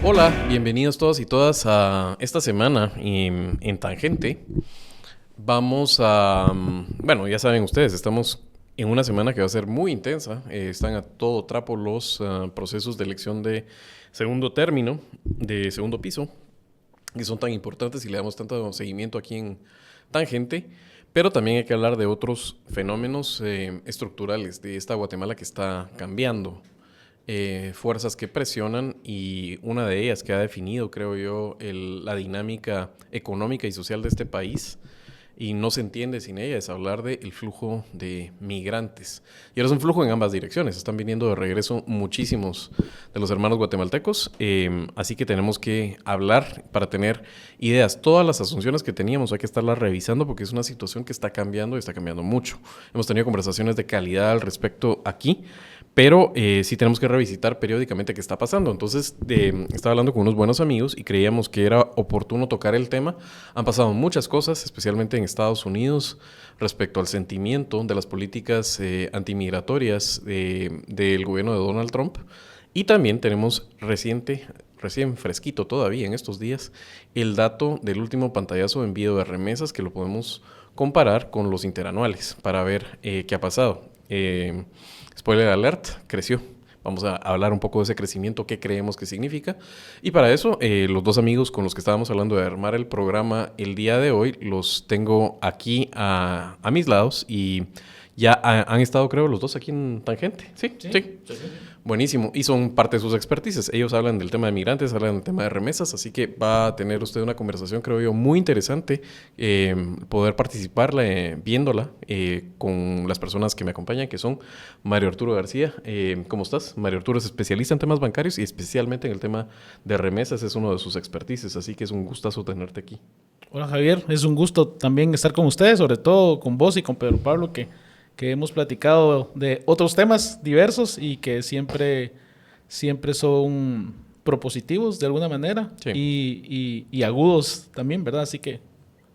Hola, bienvenidos todos y todas a esta semana en Tangente. Vamos a, bueno, ya saben ustedes, estamos en una semana que va a ser muy intensa. Están a todo trapo los procesos de elección de segundo término, de segundo piso, que son tan importantes y le damos tanto seguimiento aquí en Tangente. Pero también hay que hablar de otros fenómenos estructurales de esta Guatemala que está cambiando. Fuerzas que presionan y una de ellas que ha definido, creo yo, la dinámica económica y social de este país y no se entiende sin ella, es hablar del flujo de migrantes. Y ahora es un flujo en ambas direcciones, están viniendo de regreso muchísimos de los hermanos guatemaltecos, así que tenemos que hablar para tener ideas. Todas las asunciones que teníamos hay que estarlas revisando porque es una situación que está cambiando y está cambiando mucho. Hemos tenido conversaciones de calidad al respecto aquí, pero sí tenemos que revisitar periódicamente qué está pasando. Entonces, estaba hablando con unos buenos amigos y creíamos que era oportuno tocar el tema. Han pasado muchas cosas, especialmente en Estados Unidos, respecto al sentimiento de las políticas antimigratorias del gobierno de Donald Trump. Y también tenemos recién fresquito todavía en estos días, el dato del último pantallazo de envío de remesas que lo podemos comparar con los interanuales para ver qué ha pasado. Spoiler alert, creció. Vamos a hablar un poco de ese crecimiento, qué creemos que significa. Y para eso, los dos amigos con los que estábamos hablando de armar el programa el día de hoy, los tengo aquí a mis lados y ya han estado, creo, los dos aquí en Tangente. Sí. Buenísimo. Y son parte de sus expertices. Ellos hablan del tema de migrantes, hablan del tema de remesas, así que va a tener usted una conversación, creo yo, muy interesante. Poder participarla, viéndola con las personas que me acompañan, que son Mario Arturo García. ¿Cómo estás? Mario Arturo es especialista en temas bancarios y especialmente en el tema de remesas, es uno de sus expertices, así que es un gustazo tenerte aquí. Hola Javier, es un gusto también estar con ustedes, sobre todo con vos y con Pedro Pablo, que hemos platicado de otros temas diversos y que siempre son propositivos de alguna manera, sí. y agudos también, ¿verdad? Así que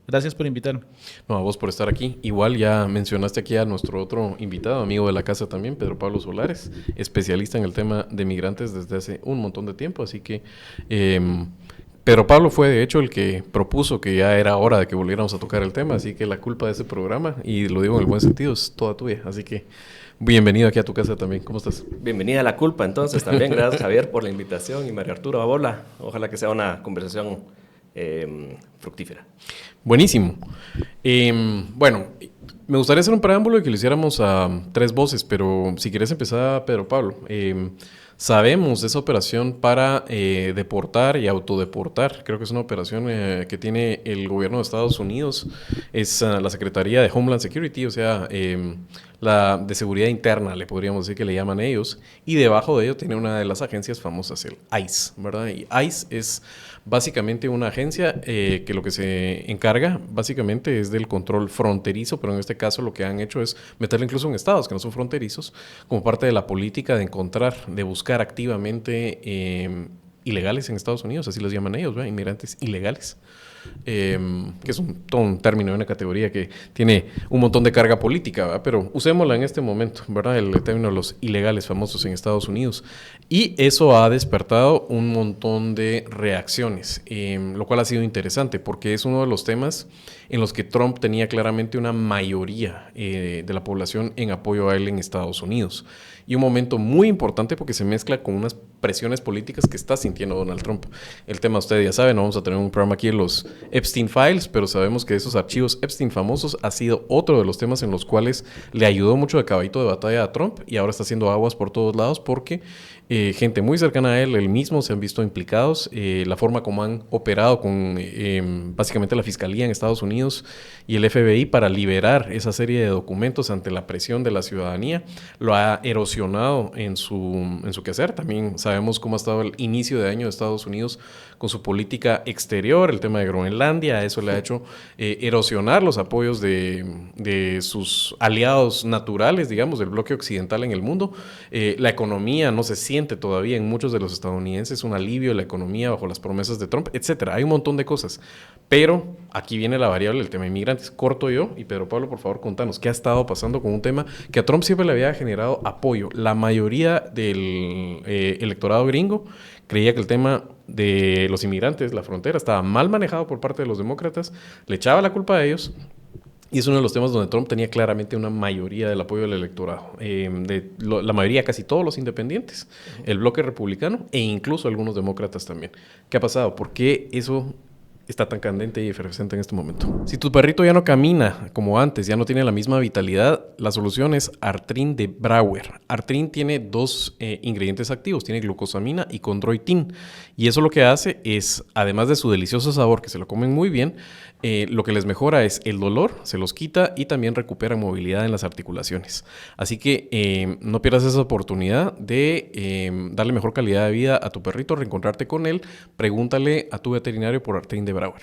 gracias por invitarme. No, a vos por estar aquí. Igual ya mencionaste aquí a nuestro otro invitado, amigo de la casa también, Pedro Pablo Solares, especialista en el tema de migrantes desde hace un montón de tiempo, así que Pedro Pablo fue de hecho el que propuso que ya era hora de que volviéramos a tocar el tema, así que la culpa de ese programa, y lo digo en el buen sentido, es toda tuya, así que bienvenido aquí a tu casa también. ¿Cómo estás? Bienvenida a la culpa entonces también, gracias Javier por la invitación y María Arturo, hola, ojalá que sea una conversación fructífera. Buenísimo. Bueno, me gustaría hacer un preámbulo y que lo hiciéramos a tres voces, pero si quieres empezar, Pedro Pablo. Sabemos de esa operación para deportar y autodeportar. Creo que es una operación que tiene el gobierno de Estados Unidos. Es la Secretaría de Homeland Security, o sea, la de seguridad interna, le podríamos decir que le llaman ellos. Y debajo de ello tiene una de las agencias famosas, el ICE, ¿verdad? Y ICE es básicamente una agencia que lo que se encarga básicamente es del control fronterizo, pero en este caso lo que han hecho es meterle incluso en estados que no son fronterizos, como parte de la política de encontrar, de buscar activamente ilegales en Estados Unidos, así los llaman ellos, ¿verdad? Inmigrantes ilegales. Que es todo un término, una categoría que tiene un montón de carga política, ¿verdad? Pero usémosla en este momento, ¿verdad? El término de los ilegales famosos en Estados Unidos. Y eso ha despertado un montón de reacciones, lo cual ha sido interesante porque es uno de los temas en los que Trump tenía claramente una mayoría de la población en apoyo a él en Estados Unidos. Y un momento muy importante porque se mezcla con unas presiones políticas que está sintiendo Donald Trump. El tema, ustedes ya saben, no vamos a tener un programa aquí en los Epstein Files, pero sabemos que esos archivos Epstein famosos ha sido otro de los temas en los cuales le ayudó mucho de caballito de batalla a Trump y ahora está haciendo aguas por todos lados porque gente muy cercana a él mismo se han visto implicados. La forma como han operado con básicamente la Fiscalía en Estados Unidos y el FBI para liberar esa serie de documentos ante la presión de la ciudadanía lo ha erosionado en su quehacer. También sabemos cómo ha estado el inicio de año de Estados Unidos con su política exterior, el tema de Groenlandia, eso le ha hecho erosionar los apoyos de sus aliados naturales, digamos, del bloque occidental en el mundo. La economía no se siente todavía en muchos de los estadounidenses, un alivio de la economía bajo las promesas de Trump, etcétera. Hay un montón de cosas. Pero aquí viene la variable del tema inmigrantes. Corto yo, y Pedro Pablo, por favor, contanos, ¿qué ha estado pasando con un tema que a Trump siempre le había generado apoyo? La mayoría del electorado gringo creía que el tema de los inmigrantes, la frontera, estaba mal manejado por parte de los demócratas, le echaba la culpa a ellos, y es uno de los temas donde Trump tenía claramente una mayoría del apoyo del electorado, la mayoría, casi todos los independientes, el bloque republicano e incluso algunos demócratas también. ¿Qué ha pasado? ¿Por qué eso está tan candente y efervescente en este momento? Si tu perrito ya no camina como antes, ya no tiene la misma vitalidad, la solución es Artrin de Brouwer. Artrin tiene dos ingredientes activos, tiene glucosamina y condroitin. Y eso lo que hace es, además de su delicioso sabor, que se lo comen muy bien, lo que les mejora es el dolor, se los quita y también recuperan movilidad en las articulaciones. Así que no pierdas esa oportunidad de darle mejor calidad de vida a tu perrito, reencontrarte con él. Pregúntale a tu veterinario por Artrin de Brouwer.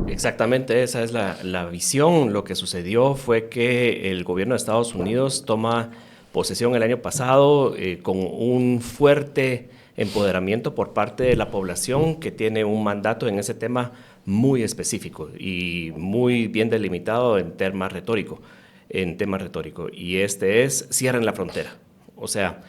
Exactamente, esa es la visión. Lo que sucedió fue que el gobierno de Estados Unidos toma posesión el año pasado con un fuerte empoderamiento por parte de la población que tiene un mandato en ese tema muy específico y muy bien delimitado en tema retórico. Y este es: cierren la frontera. O sea,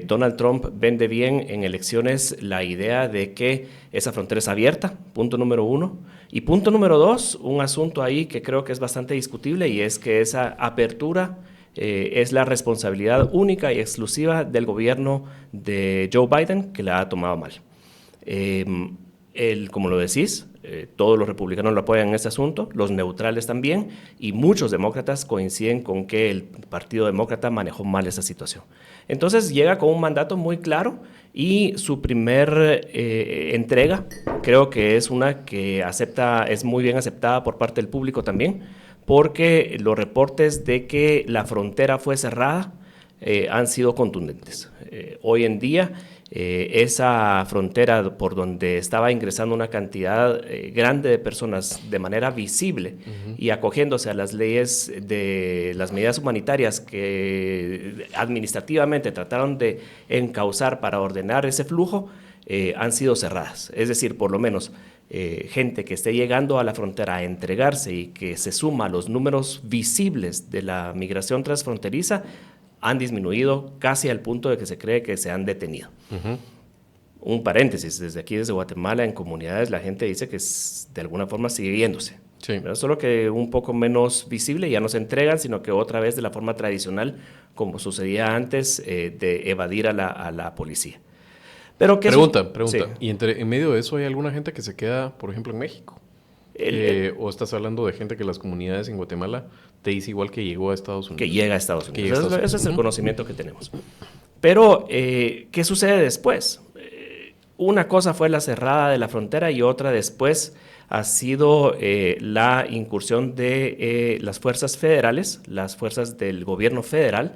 Donald Trump vende bien en elecciones la idea de que esa frontera es abierta, punto número 1. Y punto número 2, un asunto ahí que creo que es bastante discutible, y es que esa apertura es la responsabilidad única y exclusiva del gobierno de Joe Biden, que la ha tomado mal. Como lo decís, todos los republicanos lo apoyan en este asunto, los neutrales también, y muchos demócratas coinciden con que el Partido Demócrata manejó mal esa situación. Entonces llega con un mandato muy claro, y su primer entrega creo que es una que es muy bien aceptada por parte del público también, porque los reportes de que la frontera fue cerrada han sido contundentes. Hoy en día esa frontera por donde estaba ingresando una cantidad grande de personas de manera visible y acogiéndose a las leyes de las medidas humanitarias que administrativamente trataron de encauzar para ordenar ese flujo, han sido cerradas. Es decir, por lo menos gente que esté llegando a la frontera a entregarse y que se suma a los números visibles de la migración transfronteriza, han disminuido casi al punto de que se cree que se han detenido. Un paréntesis, desde aquí, desde Guatemala, en comunidades, la gente dice que de alguna forma sigue viéndose. Sí. Solo que un poco menos visible, ya no se entregan, sino que otra vez de la forma tradicional, como sucedía antes, de evadir a la policía. Pero pregunta. Sí. ¿Y en medio de eso hay alguna gente que se queda, por ejemplo, en México? ¿O estás hablando de gente que las comunidades en Guatemala te dice igual que llegó a Estados Unidos? Que llega a Estados Unidos. Ese es el conocimiento que tenemos. Pero, ¿qué sucede después? Una cosa fue la cerrada de la frontera y otra después ha sido la incursión de las fuerzas federales, las fuerzas del gobierno federal,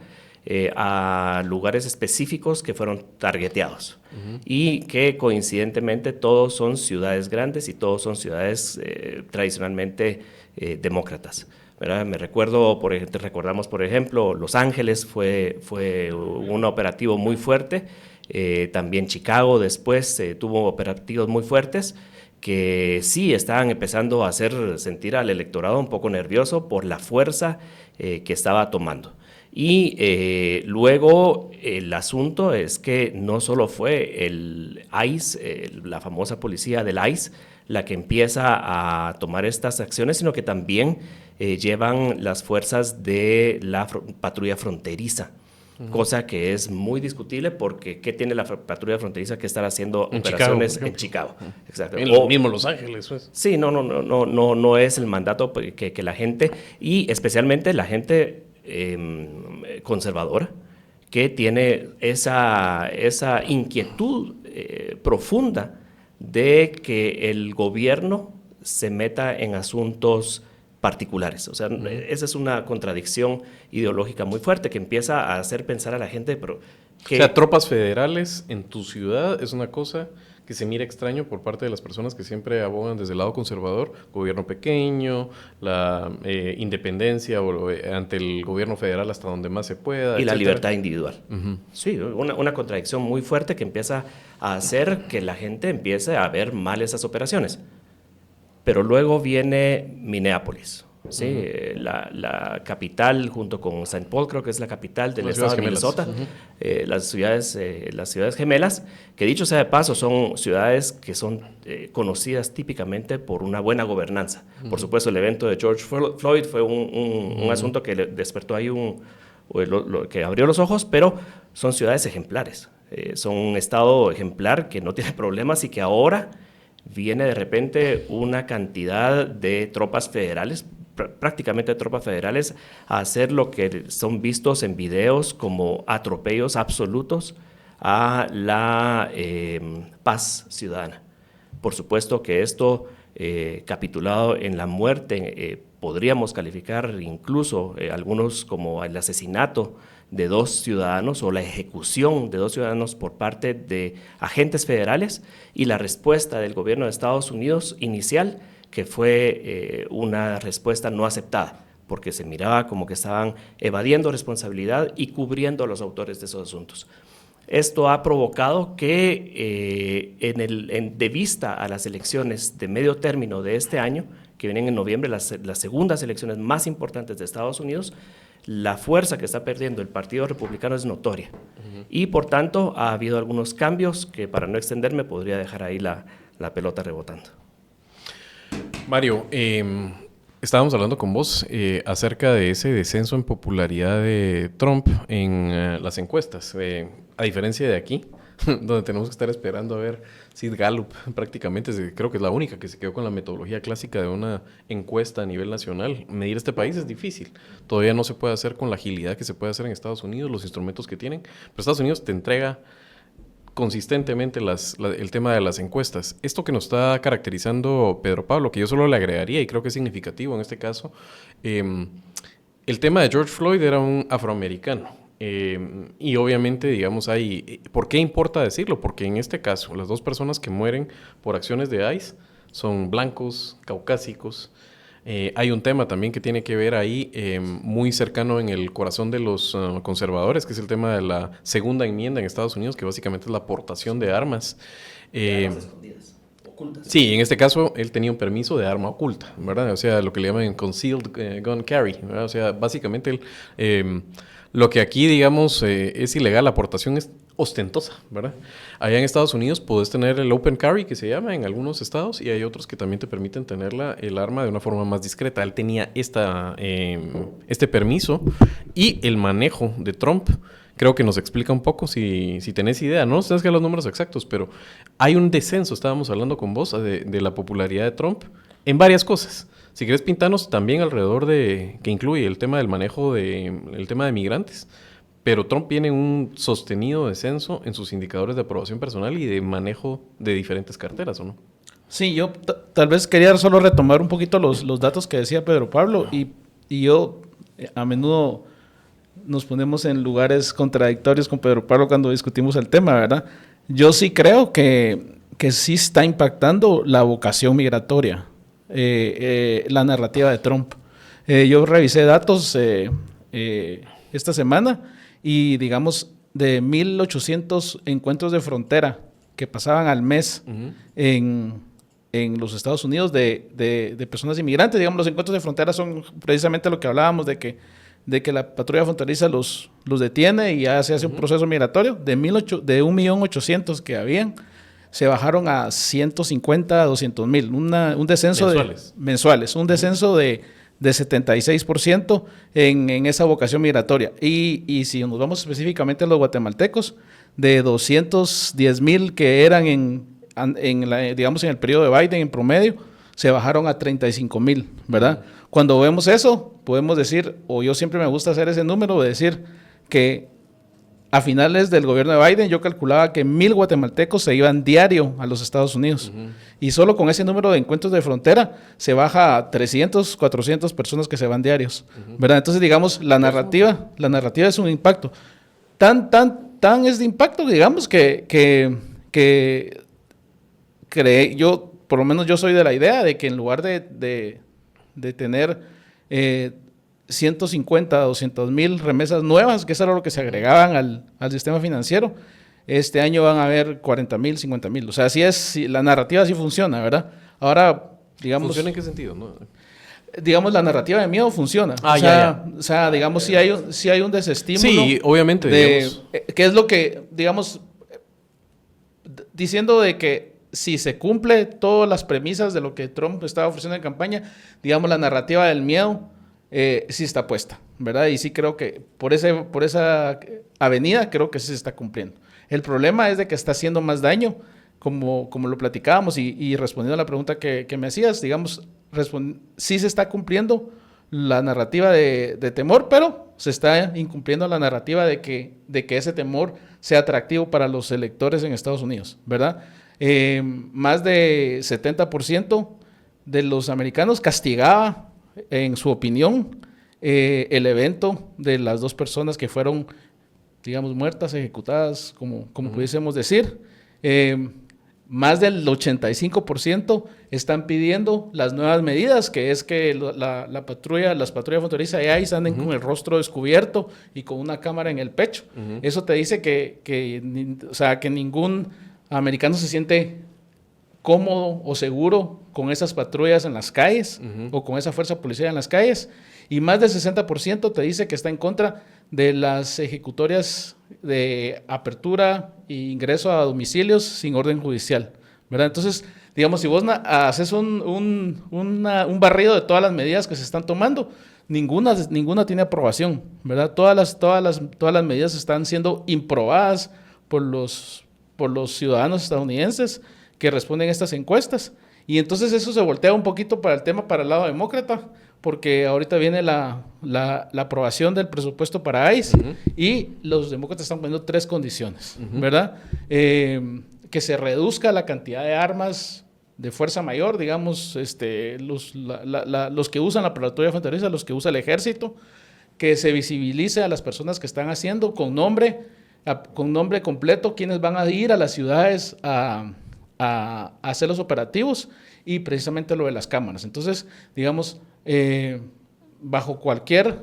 a lugares específicos que fueron targeteados y que coincidentemente todos son ciudades grandes y todos son ciudades tradicionalmente demócratas, ¿verdad? Recordamos, por ejemplo, Los Ángeles fue un operativo muy fuerte, también Chicago después tuvo operativos muy fuertes que sí estaban empezando a hacer sentir al electorado un poco nervioso por la fuerza que estaba tomando. Y luego el asunto es que no solo fue el ICE, la famosa policía del ICE, la que empieza a tomar estas acciones, sino que también llevan las fuerzas de la patrulla fronteriza, cosa que es muy discutible porque ¿qué tiene la patrulla fronteriza que estar haciendo operaciones en Chicago? Exacto. En lo mismo Los Ángeles, pues. Sí, no es el mandato que la gente, y especialmente la gente conservadora, que tiene esa inquietud profunda de que el gobierno se meta en asuntos particulares. O sea, esa es una contradicción ideológica muy fuerte que empieza a hacer pensar a la gente, pero o sea, tropas federales en tu ciudad es una cosa que se mira extraño por parte de las personas que siempre abogan desde el lado conservador, gobierno pequeño, la independencia ante el gobierno federal hasta donde más se pueda. Y la etcétera. libertad individual. Sí, una contradicción muy fuerte que empieza a hacer que la gente empiece a ver mal esas operaciones. Pero luego viene Minneapolis. Sí, la capital, junto con St. Paul, creo que es la capital del estado de Minnesota, las ciudades gemelas, que dicho sea de paso, son ciudades que son conocidas típicamente por una buena gobernanza. Por supuesto, el evento de George Floyd fue un asunto que despertó ahí que abrió los ojos, pero son ciudades ejemplares. Son un estado ejemplar que no tiene problemas y que ahora viene de repente una cantidad de tropas federales, prácticamente tropas federales, a hacer lo que son vistos en videos como atropellos absolutos a la paz ciudadana. Por supuesto que esto, capitulado en la muerte, podríamos calificar incluso algunos como el asesinato de 2 ciudadanos o la ejecución de 2 ciudadanos por parte de agentes federales, y la respuesta del gobierno de Estados Unidos inicial, que fue una respuesta no aceptada, porque se miraba como que estaban evadiendo responsabilidad y cubriendo a los autores de esos asuntos. Esto ha provocado que, de vista a las elecciones de medio término de este año, que vienen en noviembre, las segundas elecciones más importantes de Estados Unidos, la fuerza que está perdiendo el Partido Republicano es notoria. Y por tanto ha habido algunos cambios que, para no extenderme, podría dejar ahí la pelota rebotando. Mario, estábamos hablando con vos acerca de ese descenso en popularidad de Trump en las encuestas. A diferencia de aquí, donde tenemos que estar esperando a ver Sid Gallup, prácticamente creo que es la única que se quedó con la metodología clásica de una encuesta a nivel nacional. Medir este país es difícil. Todavía no se puede hacer con la agilidad que se puede hacer en Estados Unidos, los instrumentos que tienen. Pero Estados Unidos te entrega consistentemente el tema de las encuestas. Esto que nos está caracterizando Pedro Pablo, que yo solo le agregaría, y creo que es significativo en este caso, el tema de George Floyd era un afroamericano. Y obviamente, digamos, ¿por qué importa decirlo? Porque en este caso, las 2 personas que mueren por acciones de ICE son blancos, caucásicos. Hay un tema también que tiene que ver ahí muy cercano en el corazón de los conservadores, que es el tema de la segunda enmienda en Estados Unidos, que básicamente es la aportación de armas. Armas escondidas, ocultas. Sí, en este caso él tenía un permiso de arma oculta, ¿verdad? O sea, lo que le llaman concealed gun carry, ¿verdad? O sea, básicamente lo que aquí, digamos, es ilegal, la aportación es ostentosa, ¿verdad? Allá en Estados Unidos puedes tener el open carry, que se llama en algunos estados, y hay otros que también te permiten tener el arma de una forma más discreta. Él tenía este permiso, y el manejo de Trump creo que nos explica un poco, si tenés idea, no tenés que dar los números exactos, pero hay un descenso, estábamos hablando con vos, de la popularidad de Trump en varias cosas. Si querés pintarnos también alrededor que incluye el tema del manejo el tema de migrantes, pero Trump tiene un sostenido descenso en sus indicadores de aprobación personal y de manejo de diferentes carteras, ¿o no? Sí, yo tal vez quería solo retomar un poquito los datos que decía Pedro Pablo, y yo a menudo nos ponemos en lugares contradictorios con Pedro Pablo cuando discutimos el tema, ¿verdad? Yo sí creo que sí está impactando la vocación migratoria, la narrativa de Trump. Yo revisé datos esta semana, y digamos, de 1,800 encuentros de frontera que pasaban al mes en los Estados Unidos de personas inmigrantes. Digamos, los encuentros de frontera son precisamente lo que hablábamos, de que la patrulla fronteriza los detiene y ya se hace un proceso migratorio. De 1,800,000 que habían, se bajaron a 150, 200,000. Un descenso mensuales. Un descenso de 76% en esa vocación migratoria. Y si nos vamos específicamente a los guatemaltecos, de 210,000 que eran digamos en el periodo de Biden en promedio, se bajaron a 35,000, ¿verdad? Cuando vemos eso, podemos decir, o yo siempre me gusta hacer ese número, de decir que a finales del gobierno de Biden yo calculaba que 1,000 guatemaltecos se iban diario a los Estados Unidos. Y solo con ese número de encuentros de frontera se baja a 300, 400 personas que se van diarios, ¿verdad? Entonces, digamos, la narrativa es un impacto. Tan es de impacto, digamos, que por lo menos yo soy de la idea de que en lugar de tener 150, 200 mil remesas nuevas, que eso era lo que se agregaban al sistema financiero, este año van a haber 40 mil, 50 mil. O sea, la narrativa sí funciona, ¿verdad? Ahora, digamos... ¿Funciona en qué sentido? ¿No? Digamos, la narrativa de miedo funciona. O sea, digamos, si hay un desestímulo. Sí, obviamente. ¿Qué es lo que, digamos, diciendo de que si se cumple todas las premisas de lo que Trump estaba ofreciendo en campaña, digamos, la narrativa del miedo sí está puesta, ¿verdad? Y sí creo que por esa avenida creo que sí se está cumpliendo. El problema es de que está haciendo más daño, como lo platicábamos, y respondiendo a la pregunta que me hacías, digamos, sí se está cumpliendo la narrativa de temor, pero se está incumpliendo la narrativa de que ese temor sea atractivo para los electores en Estados Unidos, ¿verdad? Más de 70% de los americanos castigaba, en su opinión, el evento de las 2 personas que fueron, digamos, muertas, ejecutadas, como pudiésemos decir. Más del 85% están pidiendo las nuevas medidas, que es que las patrullas fronterizas de ICE anden con el rostro descubierto y con una cámara en el pecho. Eso te dice que ningún americano se siente cómodo o seguro con esas patrullas en las calles o con esa fuerza policial en las calles. Y más del 60% te dice que está en contra de las ejecutorias de apertura e ingreso a domicilios sin orden judicial, ¿verdad? Entonces, digamos, si vos haces un barrido de todas las medidas que se están tomando, ninguna tiene aprobación, ¿verdad? Todas las medidas están siendo improbadas por los ciudadanos estadounidenses que responden a estas encuestas. Y entonces eso se voltea un poquito para el lado demócrata, porque ahorita viene la aprobación del presupuesto para ICE y los demócratas están poniendo 3 condiciones, ¿verdad? Que se reduzca la cantidad de armas de fuerza mayor, digamos, los que usan la patrulla fronteriza, los que usa el ejército, que se visibilice a las personas que están haciendo con nombre completo, quienes van a ir a las ciudades a hacer los operativos, y precisamente lo de las cámaras. Entonces, digamos, bajo cualquier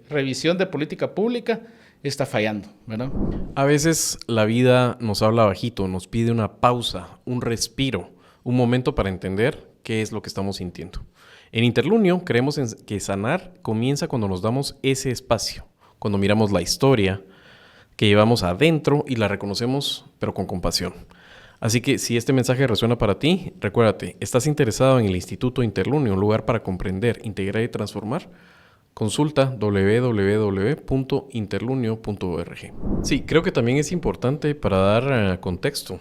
revisión de política pública está fallando, ¿verdad? A veces la vida nos habla bajito, nos pide una pausa, un respiro, un momento para entender qué es lo que estamos sintiendo. En Interlunio creemos que sanar comienza cuando nos damos ese espacio, cuando miramos la historia que llevamos adentro y la reconocemos, pero con compasión. Así que si este mensaje resuena para ti, recuérdate, ¿estás interesado en el Instituto Interlunio, un lugar para comprender, integrar y transformar? Consulta www.interlunio.org. Sí, creo que también es importante para dar contexto.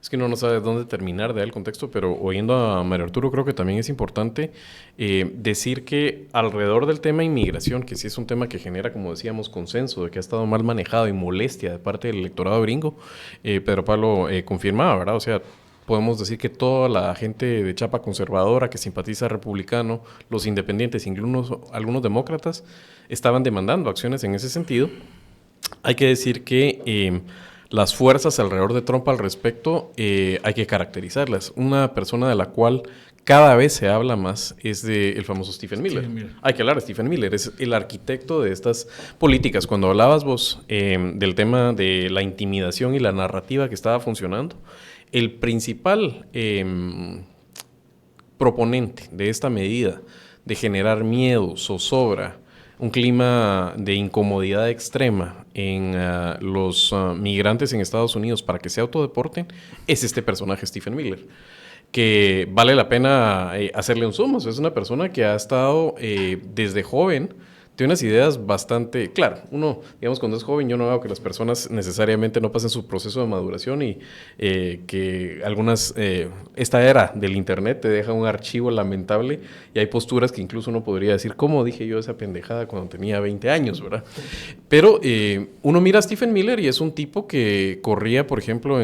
Es que uno no sabe dónde terminar de dar el contexto, pero oyendo a Mario Arturo creo que también es importante decir que alrededor del tema inmigración, que sí es un tema que genera, como decíamos, consenso, de que ha estado mal manejado y molestia de parte del electorado gringo, Pedro Pablo confirmaba, ¿verdad? O sea, podemos decir que toda la gente de chapa conservadora que simpatiza republicano, los independientes, incluso algunos demócratas, estaban demandando acciones en ese sentido. Hay que decir que las fuerzas alrededor de Trump al respecto hay que caracterizarlas. Una persona de la cual cada vez se habla más es el famoso Stephen Miller. Hay que hablar de Stephen Miller, es el arquitecto de estas políticas. Cuando hablabas vos del tema de la intimidación y la narrativa que estaba funcionando, el principal proponente de esta medida de generar miedo, zozobra, un clima de incomodidad extrema en los migrantes en Estados Unidos para que se autodeporten, es este personaje Stephen Miller, que vale la pena hacerle un zoom. Es una persona que ha estado desde joven, tiene unas ideas bastante... Claro, uno, digamos, cuando es joven, yo no veo que las personas necesariamente no pasen su proceso de maduración y que algunas... esta era del internet te deja un archivo lamentable y hay posturas que incluso uno podría decir, ¿cómo dije yo esa pendejada cuando tenía 20 años, verdad? Pero uno mira a Stephen Miller y es un tipo que corría, por ejemplo,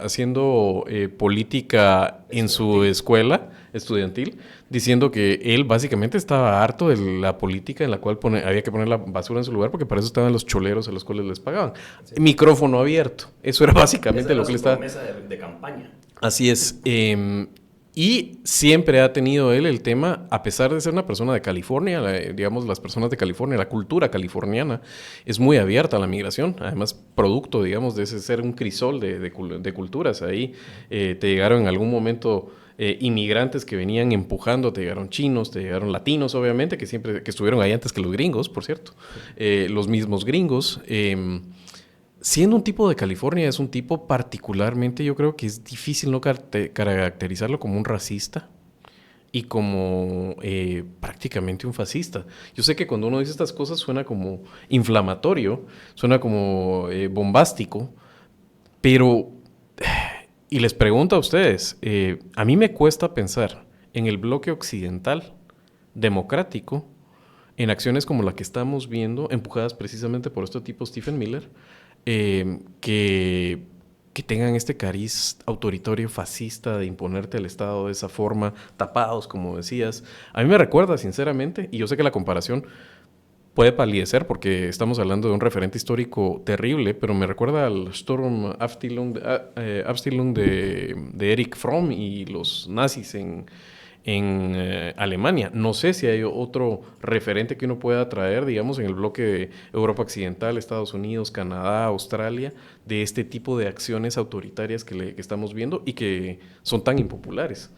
haciendo política en su escuela estudiantil, diciendo que él básicamente estaba harto de la política en la cual había que poner la basura en su lugar porque para eso estaban los choleros a los cuales les pagaban. Sí. Micrófono abierto. Eso era básicamente lo que le estaba... Esa era su promesa de campaña. Así es. Y siempre ha tenido él el tema, a pesar de ser una persona de California, digamos, las personas de California, la cultura californiana es muy abierta a la migración. Además, producto, digamos, de ese ser un crisol de culturas. Ahí te llegaron en algún momento inmigrantes que venían empujando, te llegaron chinos, te llegaron latinos, obviamente, que estuvieron ahí antes que los gringos, por cierto. Los mismos gringos. Siendo un tipo de California, es un tipo particularmente, yo creo que es difícil no caracterizarlo como un racista y como prácticamente un fascista. Yo sé que cuando uno dice estas cosas suena como inflamatorio, suena como bombástico, pero, y les pregunto a ustedes, a mí me cuesta pensar en el bloque occidental democrático, en acciones como la que estamos viendo, empujadas precisamente por este tipo Stephen Miller, que tengan este cariz autoritario fascista de imponerte al Estado de esa forma, tapados, como decías. A mí me recuerda, sinceramente, y yo sé que la comparación puede palidecer porque estamos hablando de un referente histórico terrible, pero me recuerda al Sturm Abteilung de Erich Fromm y los nazis en Alemania. No sé si hay otro referente que uno pueda traer, digamos, en el bloque de Europa Occidental, Estados Unidos, Canadá, Australia, de este tipo de acciones autoritarias que estamos viendo y que son tan impopulares.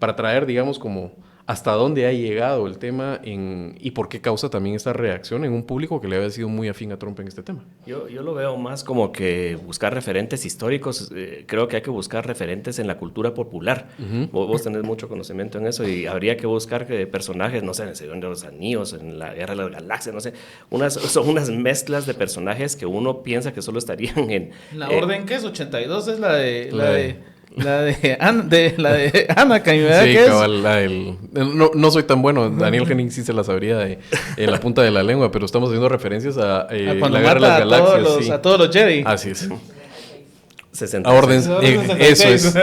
Para traer, digamos, como hasta dónde ha llegado el tema y por qué causa también esta reacción en un público que le había sido muy afín a Trump en este tema. Yo lo veo más como que buscar referentes históricos. Creo que hay que buscar referentes en la cultura popular. Vos tenés mucho conocimiento en eso y habría que buscar personajes, no sé, en el Señor de los Anillos, en la Guerra de las Galaxias, no sé. Son unas mezclas de personajes que uno piensa que solo estarían en... ¿La orden qué es? 82 es la de Anakin, ¿verdad? Sí, ¿Qué cabal, no soy tan bueno. Daniel Henning sí se la sabría en la punta de la lengua, pero estamos haciendo referencias a cuando la Guerra de las Galaxias. A todos los Jedi. Así es. 60. A orden, eso es.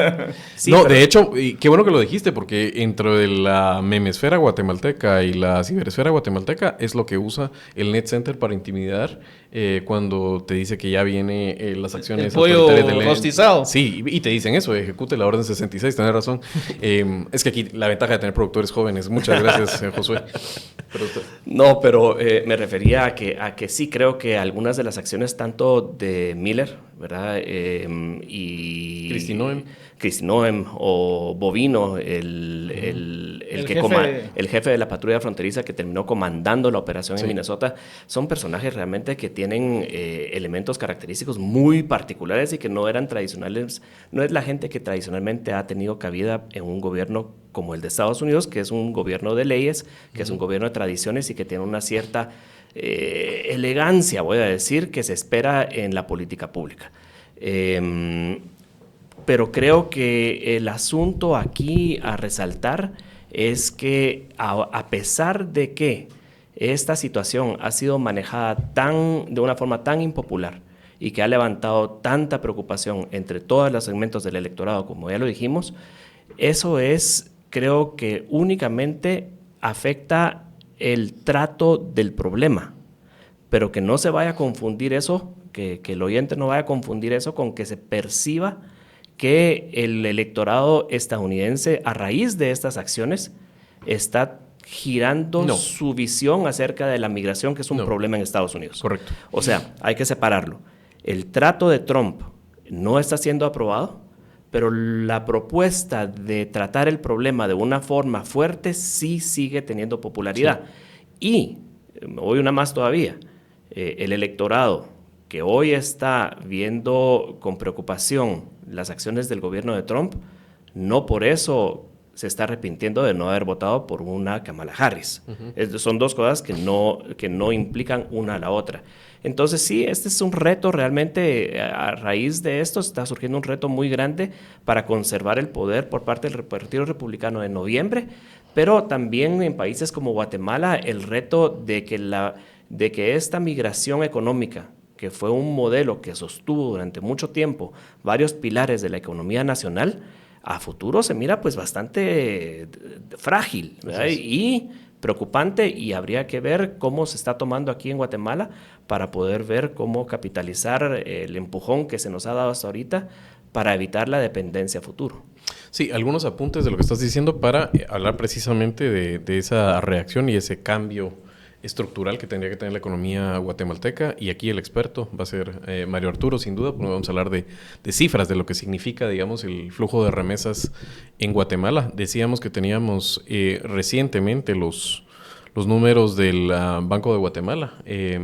Sí, no, pero... de hecho, y qué bueno que lo dijiste, porque dentro de la memesfera guatemalteca y la ciberesfera guatemalteca es lo que usa el Net Center para intimidar cuando te dice que ya viene las acciones el pollo autoritarias rostizado. Sí, y te dicen eso, ejecute la orden 66, tenés razón. Es que aquí la ventaja de tener productores jóvenes. Muchas gracias, Josué. Pero me refería a que sí creo que algunas de las acciones, tanto de Miller, ¿verdad? Y Kristi Noem o Bovino, el jefe de la patrulla fronteriza que terminó comandando la operación en Minnesota, son personajes realmente que tienen elementos característicos muy particulares y que no eran tradicionales. No es la gente que tradicionalmente ha tenido cabida en un gobierno como el de Estados Unidos, que es un gobierno de leyes, que es un gobierno de tradiciones y que tiene una cierta elegancia, voy a decir, que se espera en la política pública. Pero creo que el asunto aquí a resaltar es que a pesar de que esta situación ha sido manejada de una forma tan impopular y que ha levantado tanta preocupación entre todos los segmentos del electorado, como ya lo dijimos, eso creo que únicamente afecta el trato del problema, pero que no se vaya a confundir eso, que el oyente no vaya a confundir eso con que se perciba que el electorado estadounidense, a raíz de estas acciones, está girando su visión acerca de la migración, que es un problema en Estados Unidos. Correcto. O sea, hay que separarlo. El trato de Trump no está siendo aprobado, pero la propuesta de tratar el problema de una forma fuerte sí sigue teniendo popularidad. Sí. Y, hoy una más todavía, el electorado que hoy está viendo con preocupación las acciones del gobierno de Trump, no por eso se está arrepintiendo de no haber votado por una Kamala Harris. Son dos cosas que no implican una a la otra. Entonces sí, este es un reto realmente, a raíz de esto está surgiendo un reto muy grande para conservar el poder por parte del Partido Republicano en noviembre, pero también en países como Guatemala el reto de que esta migración económica, que fue un modelo que sostuvo durante mucho tiempo varios pilares de la economía nacional, a futuro se mira pues bastante frágil, ¿verdad? Y preocupante, y habría que ver cómo se está tomando aquí en Guatemala para poder ver cómo capitalizar el empujón que se nos ha dado hasta ahorita para evitar la dependencia a futuro. Sí, algunos apuntes de lo que estás diciendo para hablar precisamente de esa reacción y ese cambio estructural que tendría que tener la economía guatemalteca. Y aquí el experto va a ser Mario Arturo, sin duda, porque vamos a hablar de cifras, de lo que significa, digamos, el flujo de remesas en Guatemala. Decíamos que teníamos recientemente los números del Banco de Guatemala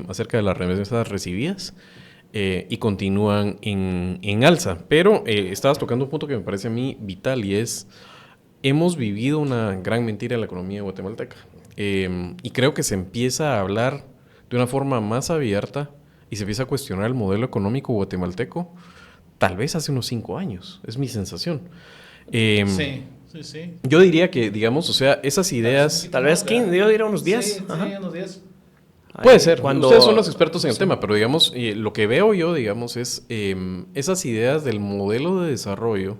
acerca de las remesas recibidas. Y continúan en alza. Pero estabas tocando un punto que me parece a mí vital y es, hemos vivido una gran mentira en la economía guatemalteca. Y creo que se empieza a hablar de una forma más abierta y se empieza a cuestionar el modelo económico guatemalteco tal vez hace unos 5 años. Es mi sensación. Sí. Yo diría que, digamos, o sea, esas ideas... Tal vez 15, yo diría unos 10. Sí, unos 10. Puede ser, Cuando ustedes son los expertos en el tema, pero digamos, lo que veo yo, digamos, es esas ideas del modelo de desarrollo,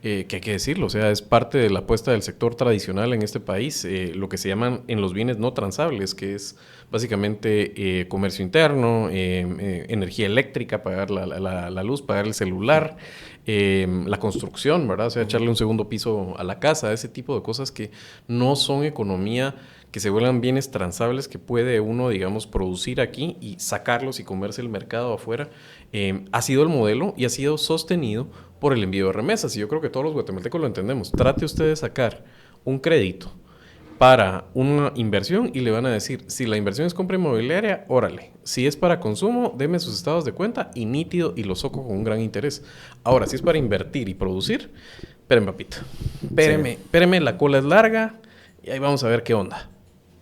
que hay que decirlo, o sea, es parte de la apuesta del sector tradicional en este país, lo que se llaman en los bienes no transables, que es básicamente comercio interno, energía eléctrica, pagar la luz, pagar el celular, la construcción, ¿verdad? O sea, echarle un segundo piso a la casa, ese tipo de cosas que no son economía, que se vuelvan bienes transables que puede uno, digamos, producir aquí y sacarlos y comerse el mercado afuera, ha sido el modelo y ha sido sostenido por el envío de remesas. Y yo creo que todos los guatemaltecos lo entendemos. Trate usted de sacar un crédito para una inversión y le van a decir, si la inversión es compra inmobiliaria, órale. Si es para consumo, deme sus estados de cuenta y nítido y lo soco con un gran interés. Ahora, si es para invertir y producir, espéreme, papita. Espéreme, la cola es larga y ahí vamos a ver qué onda.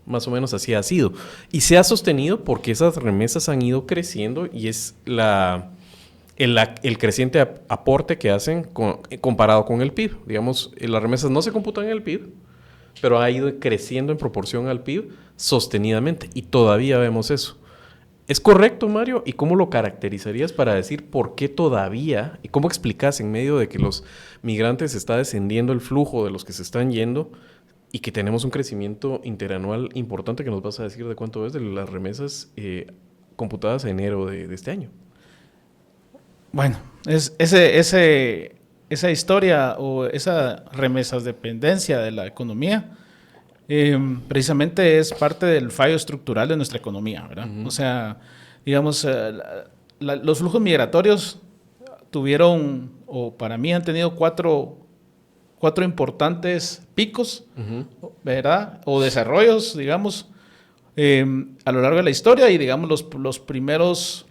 Más o menos así ha sido. Y se ha sostenido porque esas remesas han ido creciendo y es el creciente aporte que hacen comparado con el PIB. Digamos, las remesas no se computan en el PIB, pero ha ido creciendo en proporción al PIB sostenidamente. Y todavía vemos eso. ¿Es correcto, Mario? ¿Y cómo lo caracterizarías para decir por qué todavía? ¿Y cómo explicas en medio de que los migrantes está descendiendo el flujo de los que se están yendo? Y que tenemos un crecimiento interanual importante, que nos vas a decir de cuánto es de las remesas computadas en enero de este año. Bueno, esa historia o esa remesas dependencia de la economía precisamente es parte del fallo estructural de nuestra economía, ¿verdad? O sea, digamos, los flujos migratorios tuvieron, o para mí han tenido cuatro importantes picos, ¿verdad? O desarrollos, digamos, a lo largo de la historia, y digamos los primeros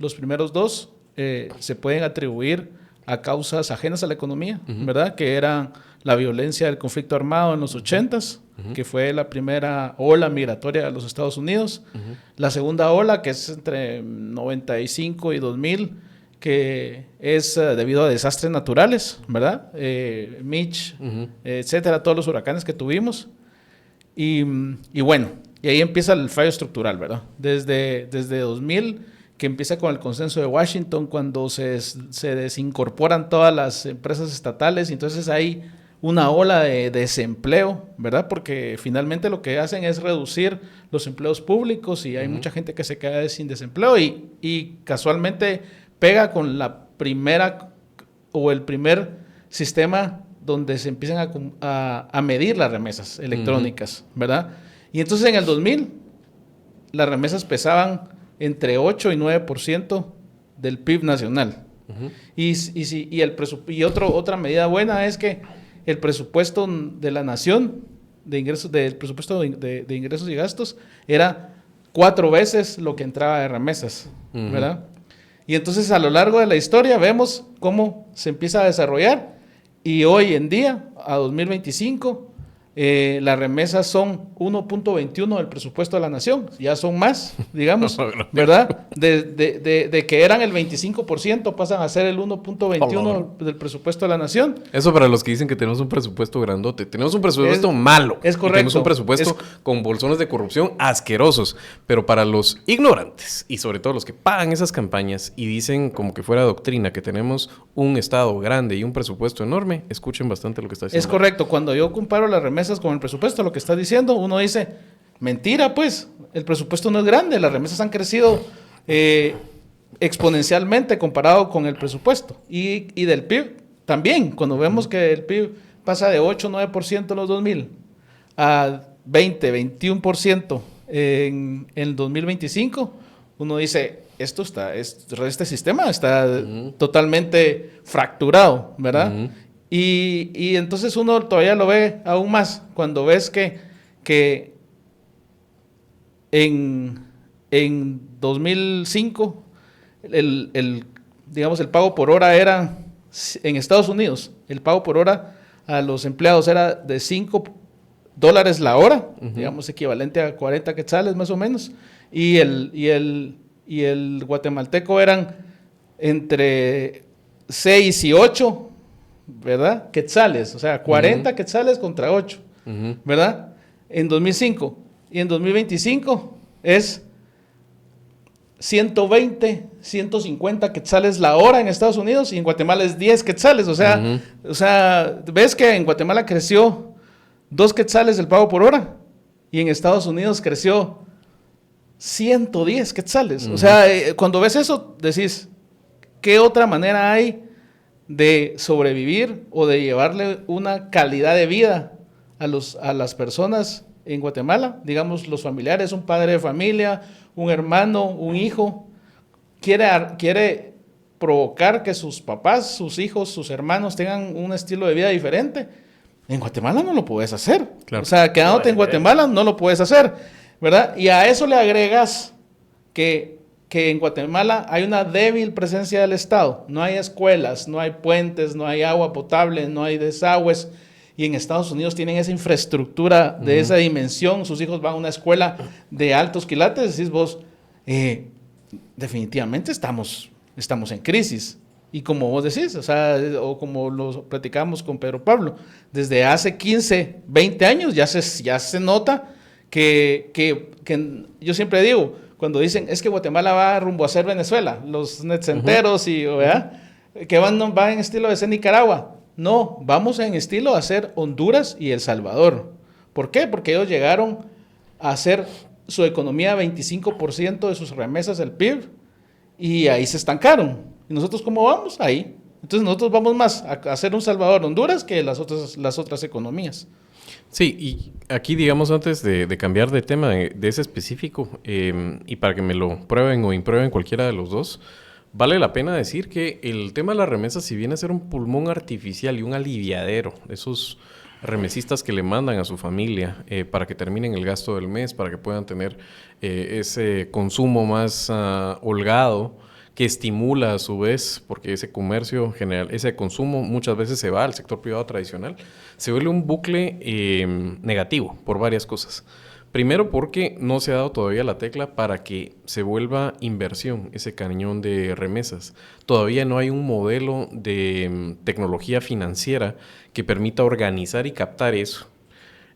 dos se pueden atribuir a causas ajenas a la economía, ¿verdad? Que eran la violencia del conflicto armado en los 80s, que fue la primera ola migratoria a los Estados Unidos. La segunda ola, que es entre 95 y 2000, que es debido a desastres naturales, ¿verdad? Mitch, etcétera, todos los huracanes que tuvimos. Y bueno, y ahí empieza el fallo estructural, ¿verdad? Desde 2000, que empieza con el consenso de Washington, cuando se desincorporan todas las empresas estatales, y entonces hay una ola de desempleo, ¿verdad? Porque finalmente lo que hacen es reducir los empleos públicos y hay mucha gente que se queda sin desempleo y casualmente pega con la primera o el primer sistema donde se empiezan a medir las remesas electrónicas, ¿verdad? Y entonces en el 2000 las remesas pesaban entre 8 y 9% del PIB nacional. Y otra medida buena es que el presupuesto de la nación de ingresos, del presupuesto de ingresos y gastos era 4 veces lo que entraba de remesas, ¿verdad? Y entonces a lo largo de la historia vemos cómo se empieza a desarrollar y hoy en día, a 2025, las remesas son 1.21 del presupuesto de la nación, ya son más, digamos, ¿verdad? De que eran el 25%, pasan a ser el 1.21 del presupuesto de la nación. Eso para los que dicen que tenemos un presupuesto grandote. Tenemos un presupuesto malo. Es correcto. Tenemos un presupuesto con bolsones de corrupción asquerosos. Pero para los ignorantes, y sobre todo los que pagan esas campañas y dicen como que fuera doctrina que tenemos un Estado grande y un presupuesto enorme, escuchen bastante lo que está diciendo. Es correcto. Cuando yo comparo las remesas con el presupuesto, lo que está diciendo, uno dice, mentira, pues, el presupuesto no es grande, las remesas han crecido exponencialmente comparado con el presupuesto. Y del PIB, también, cuando vemos que el PIB pasa de 8 o 9% en los 2000 a 20, 21% en el 2025, uno dice, este sistema está totalmente fracturado, ¿verdad? Y entonces uno todavía lo ve aún más cuando ves que en 2005 digamos, el pago por hora era, en Estados Unidos, el pago por hora a los empleados era de $5 la hora, digamos, equivalente a 40 quetzales más o menos, y el guatemalteco eran entre 6 y 8, ¿verdad? Quetzales, o sea, 40 quetzales contra 8, ¿verdad? En 2005. Y en 2025 es 120, 150 quetzales la hora en Estados Unidos y en Guatemala es 10 quetzales. O sea, ves que en Guatemala creció 2 quetzales el pago por hora y en Estados Unidos creció 110 quetzales. O sea, cuando ves eso, decís, ¿qué otra manera hay de sobrevivir o de llevarle una calidad de vida a las personas en Guatemala? Digamos, los familiares, un padre de familia, un hermano, un hijo, quiere provocar que sus papás, sus hijos, sus hermanos tengan un estilo de vida diferente. En Guatemala no lo puedes hacer. Claro. O sea, quedándote en Guatemala no lo puedes hacer, ¿verdad? Y a eso le agregas que en Guatemala hay una débil presencia del Estado. No hay escuelas, no hay puentes, no hay agua potable, no hay desagües. Y en Estados Unidos tienen esa infraestructura de esa dimensión. Sus hijos van a una escuela de altos quilates. Decís vos, definitivamente estamos en crisis. Y como vos decís, o sea, o como lo platicamos con Pedro Pablo, desde hace 15, 20 años ya se nota que yo siempre digo, cuando dicen, es que Guatemala va rumbo a ser Venezuela, los netcenteros ¿verdad? Que van en estilo de ser Nicaragua. No, vamos en estilo a ser Honduras y El Salvador. ¿Por qué? Porque ellos llegaron a hacer su economía 25% de sus remesas del PIB y ahí se estancaron. ¿Y nosotros cómo vamos? Ahí. Entonces nosotros vamos más a hacer un Salvador, Honduras, que las otras economías. Sí, y aquí, digamos, antes de cambiar de tema de ese específico, y para que me lo prueben o imprueben cualquiera de los dos, vale la pena decir que el tema de las remesas, si viene a ser un pulmón artificial y un aliviadero, esos remesistas que le mandan a su familia para que terminen el gasto del mes, para que puedan tener ese consumo más holgado, que estimula a su vez, porque ese comercio general, ese consumo muchas veces se va al sector privado tradicional, se vuelve un bucle negativo por varias cosas. Primero porque no se ha dado todavía la tecla para que se vuelva inversión ese cañón de remesas. Todavía no hay un modelo de tecnología financiera que permita organizar y captar eso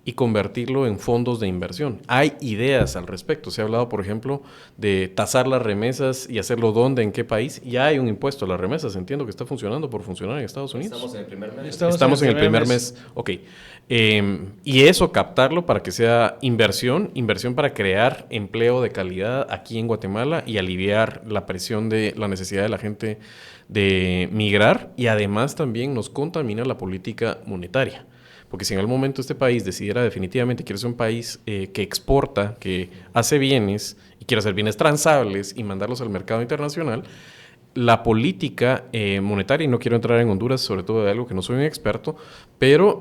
y convertirlo en fondos de inversión. Hay ideas al respecto. Se ha hablado, por ejemplo, de tasar las remesas y hacerlo dónde, en qué país. Ya hay un impuesto a las remesas. Entiendo que está funcionando por funcionar en Estados Unidos. Estamos en el primer mes. Estamos en el primer mes. Ok. Y eso, captarlo para que sea inversión para crear empleo de calidad aquí en Guatemala y aliviar la presión de la necesidad de la gente de migrar. Y además también nos contamina la política monetaria. Porque si en algún momento este país decidiera definitivamente quiere ser un país que exporta, que hace bienes y quiere hacer bienes transables y mandarlos al mercado internacional, la política monetaria, y no quiero entrar en Honduras, sobre todo de algo que no soy un experto, pero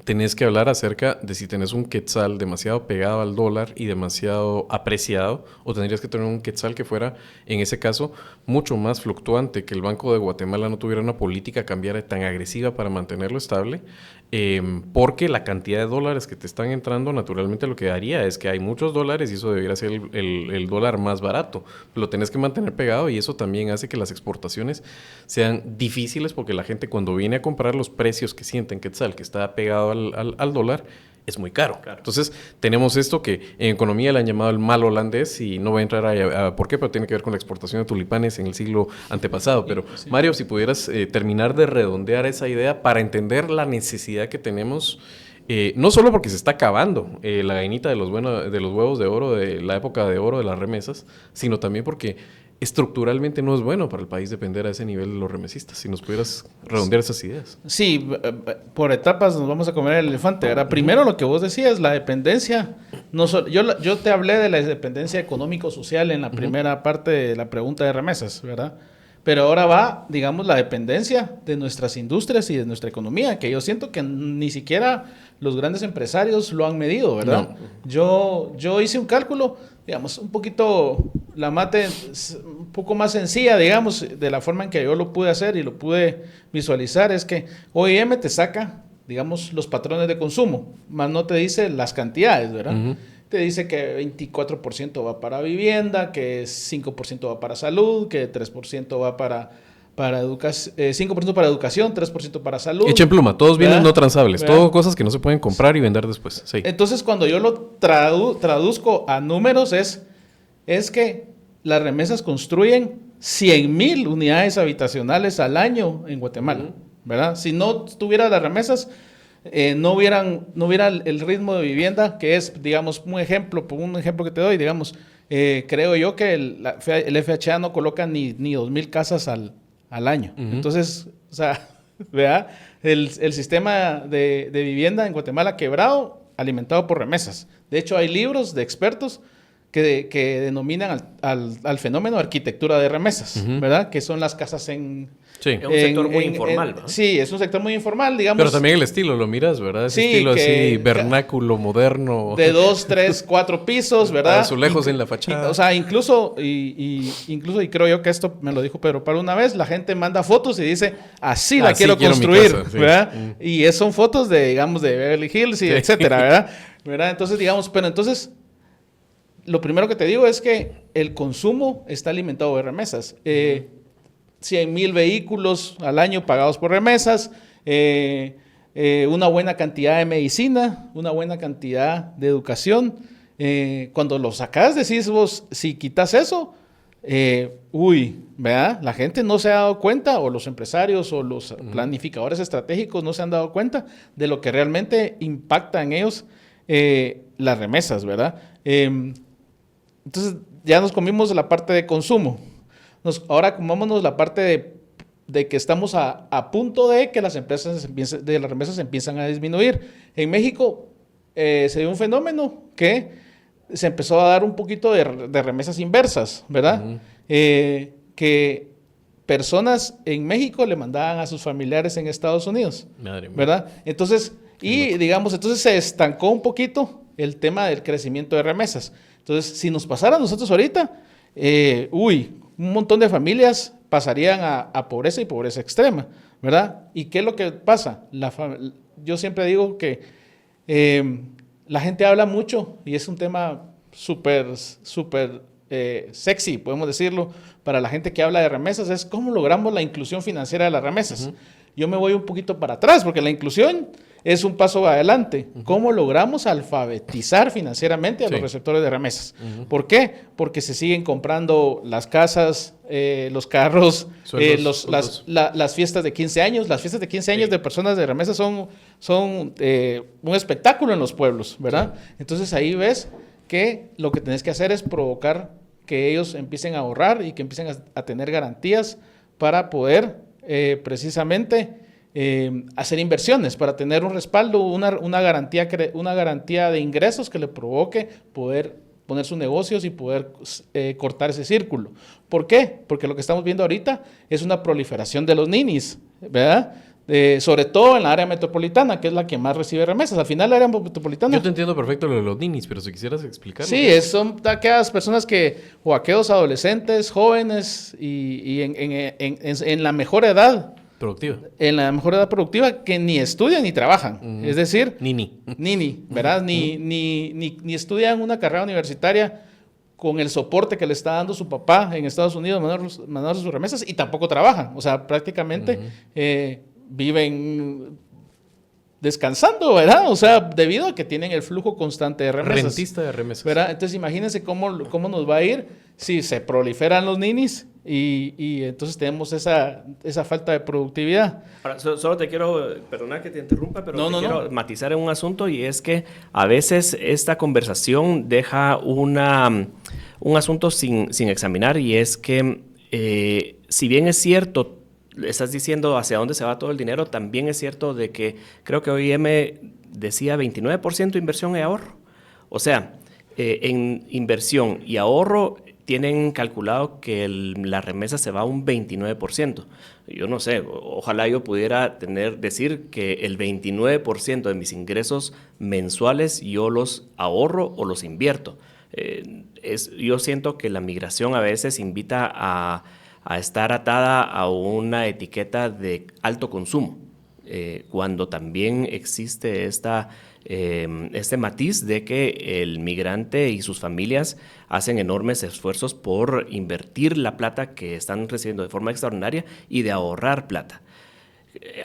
tenés que hablar acerca de si tenés un quetzal demasiado pegado al dólar y demasiado apreciado, o tendrías que tener un quetzal que fuera, en ese caso, mucho más fluctuante, que el Banco de Guatemala no tuviera una política cambiaria tan agresiva para mantenerlo estable, porque la cantidad de dólares que te están entrando, naturalmente lo que haría es que hay muchos dólares y eso debería ser el dólar más barato. Lo tenés que mantener pegado y eso también hace que las exportaciones sean difíciles porque la gente cuando viene a comprar los precios que sienten quetzal, que está pegado al dólar, es muy caro. Entonces, tenemos esto que en economía le han llamado el mal holandés y no voy a entrar a por qué, pero tiene que ver con la exportación de tulipanes en el siglo antepasado. Pero, sí. Mario, si pudieras terminar de redondear esa idea para entender la necesidad que tenemos, no solo porque se está acabando la gallinita de los huevos de oro de la época de oro de las remesas, sino también porque estructuralmente no es bueno para el país depender a ese nivel de los remesistas. Si nos pudieras redondear esas ideas. Sí, por etapas nos vamos a comer el elefante, ¿verdad? Primero lo que vos decías, la dependencia. No yo te hablé de la dependencia económico-social en la primera parte de la pregunta de remesas, ¿verdad? Pero ahora va, digamos, la dependencia de nuestras industrias y de nuestra economía, que yo siento que ni siquiera los grandes empresarios lo han medido, ¿verdad? No. Yo hice un cálculo, digamos, un poquito, la mate un poco más sencilla, digamos, de la forma en que yo lo pude hacer y lo pude visualizar, es que OIM te saca, digamos, los patrones de consumo, más no te dice las cantidades, ¿verdad? Uh-huh. Te dice que 24% va para vivienda, que 5% va para salud, que 3% va para educación, 5% para educación, 3% para salud. Echen pluma, todos bienes no transables, todo cosas que no se pueden comprar y vender después. Sí. Entonces, cuando yo lo traduzco a números, es que las remesas construyen 100,000 unidades habitacionales al año en Guatemala, ¿verdad? Si no tuviera las remesas, no hubiera el ritmo de vivienda, que es, digamos, un ejemplo que te doy, digamos, creo yo que el FHA no coloca ni 2,000 casas al año. Uh-huh. Entonces, o sea, ¿verdad? El sistema de vivienda en Guatemala quebrado, alimentado por remesas. De hecho, hay libros de expertos que denominan al fenómeno arquitectura de remesas, uh-huh. ¿verdad? Que son las casas en... Sí. Es un sector muy informal, ¿no? Sí, es un sector muy informal, digamos. Pero también el estilo, lo miras, ¿verdad? Ese estilo así, vernáculo, moderno. De 2, 3, 4 pisos, ¿verdad? Azulejos en la fachada. O sea, incluso, y creo yo que esto me lo dijo Pedro Pablo una vez, la gente manda fotos y dice, así la quiero construir, casa, sí. ¿verdad? Y son fotos de, digamos, de Beverly Hills y sí. etcétera, ¿verdad? Entonces, digamos, pero entonces... Lo primero que te digo es que el consumo está alimentado de remesas. 100,000 vehículos al año pagados por remesas, una buena cantidad de medicina, una buena cantidad de educación. Cuando lo sacas, decís vos, si quitas eso, ¿verdad? La gente no se ha dado cuenta, o los empresarios o los planificadores estratégicos no se han dado cuenta de lo que realmente impacta en ellos las remesas, ¿verdad? Entonces, ya nos comimos la parte de consumo. Ahora comámonos la parte de que estamos a punto de que las remesas empiezan a disminuir. En México se dio un fenómeno que se empezó a dar un poquito de remesas inversas, ¿verdad? Uh-huh. Que personas en México le mandaban a sus familiares en Estados Unidos, ¿verdad? Entonces, entonces se estancó un poquito el tema del crecimiento de remesas. Entonces, si nos pasara a nosotros ahorita, un montón de familias pasarían a pobreza y pobreza extrema, ¿verdad? ¿Y qué es lo que pasa? Yo siempre digo que la gente habla mucho y es un tema súper sexy, podemos decirlo, para la gente que habla de remesas, es cómo logramos la inclusión financiera de las remesas. Uh-huh. Yo me voy un poquito para atrás porque la inclusión es un paso adelante. Uh-huh. ¿Cómo logramos alfabetizar financieramente a los receptores de remesas? Uh-huh. ¿Por qué? Porque se siguen comprando las casas, los carros, las fiestas de 15 años. Las fiestas de 15 años de personas de remesas son un espectáculo en los pueblos, ¿verdad? Sí. Entonces ahí ves que lo que tenés que hacer es provocar que ellos empiecen a ahorrar y que empiecen a tener garantías para poder precisamente hacer inversiones, para tener un respaldo, una garantía de ingresos que le provoque poder poner sus negocios y poder cortar ese círculo. ¿Por qué? Porque lo que estamos viendo ahorita es una proliferación de los ninis, ¿verdad? Sobre todo en la área metropolitana, que es la que más recibe remesas. Al final, la área metropolitana... Yo te entiendo perfecto lo de los ninis, pero si quisieras explicarlo. Sí, son aquellas personas o aquellos adolescentes, jóvenes y en la mejor edad. Productiva. En la mejor edad productiva, que ni estudian ni trabajan. Uh-huh. Es decir... Nini, ¿verdad? Uh-huh. Ni estudian una carrera universitaria con el soporte que le está dando su papá en Estados Unidos, mandando sus remesas, y tampoco trabajan. O sea, prácticamente... Uh-huh. Viven descansando, ¿verdad? O sea, debido a que tienen el flujo constante de remesas. Rentista de remesas. ¿Verdad? Entonces, imagínense cómo nos va a ir si se proliferan los ninis y entonces tenemos esa falta de productividad. Ahora, solo te quiero, perdona que te interrumpa, pero No. quiero matizar en un asunto, y es que a veces esta conversación deja un asunto sin examinar, y es que si bien es cierto, estás diciendo hacia dónde se va todo el dinero, también es cierto de que creo que OIM decía 29% inversión y ahorro. O sea, en inversión y ahorro tienen calculado que la remesa se va a un 29%. Yo no sé, ojalá yo pudiera decir que el 29% de mis ingresos mensuales yo los ahorro o los invierto. Yo siento que la migración a veces invita a estar atada a una etiqueta de alto consumo, cuando también existe este matiz de que el migrante y sus familias hacen enormes esfuerzos por invertir la plata que están recibiendo de forma extraordinaria y de ahorrar plata.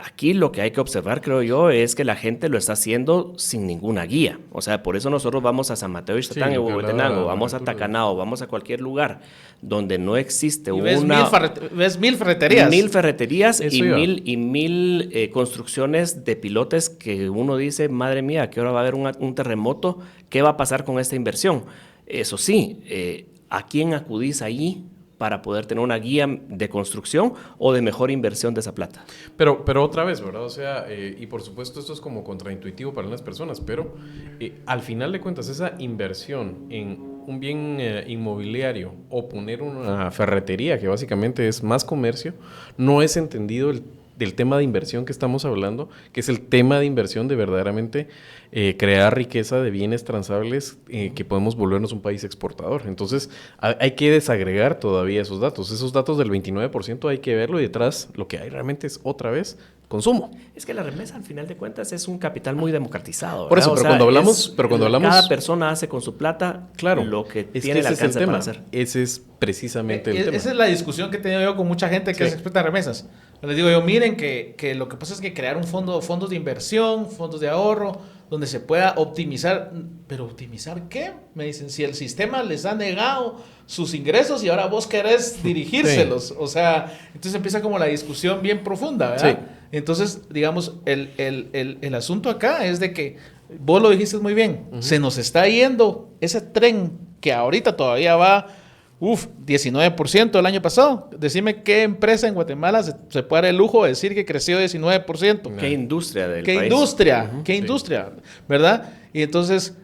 Aquí lo que hay que observar, creo yo, es que la gente lo está haciendo sin ninguna guía. O sea, por eso nosotros vamos a San Mateo Ixtatán, Sí, Huehuetenango, vamos a Tacanao, vamos a cualquier lugar donde no existe Y una... ves mil ferreterías. Mil ferreterías Eso y iba. mil construcciones de pilotes que uno dice, madre mía, ¿a qué hora va a haber un terremoto? ¿Qué va a pasar con esta inversión? Eso sí, ¿a quién acudís ahí para poder tener una guía de construcción o de mejor inversión de esa plata? Pero otra vez, ¿verdad? O sea, y por supuesto esto es como contraintuitivo para las personas, pero al final de cuentas esa inversión en un bien inmobiliario o poner una ferretería, que básicamente es más comercio, no es entendido del tema de inversión que estamos hablando, que es el tema de inversión de verdaderamente crear riqueza de bienes transables que podemos volvernos un país exportador. Entonces hay que desagregar todavía esos datos. Esos datos del 29% hay que verlo, y detrás lo que hay realmente es otra vez consumo. Es que la remesa, al final de cuentas, es un capital muy democratizado, ¿verdad? Por eso, pero cuando hablamos... Cada persona hace con su plata, claro, lo que es tiene que el ese es alcance el tema. para hacer. Ese es precisamente el tema. Esa es la discusión que he tenido yo con mucha gente que Sí. es experta en remesas. Les digo yo, miren que lo que pasa es que crear fondos de inversión, fondos de ahorro, donde se pueda optimizar. ¿Pero optimizar qué? Me dicen, si el sistema les ha negado sus ingresos y ahora vos querés dirigírselos. Sí. O sea, entonces empieza como la discusión bien profunda, ¿verdad? Sí. Entonces, digamos, el asunto acá es de que, vos lo dijiste muy bien, se nos está yendo ese tren que ahorita todavía va... 19% el año pasado. Decime qué empresa en Guatemala se puede dar el lujo de decir que creció 19%. ¿Qué industria del país? ¿Qué industria? ¿Verdad? Y entonces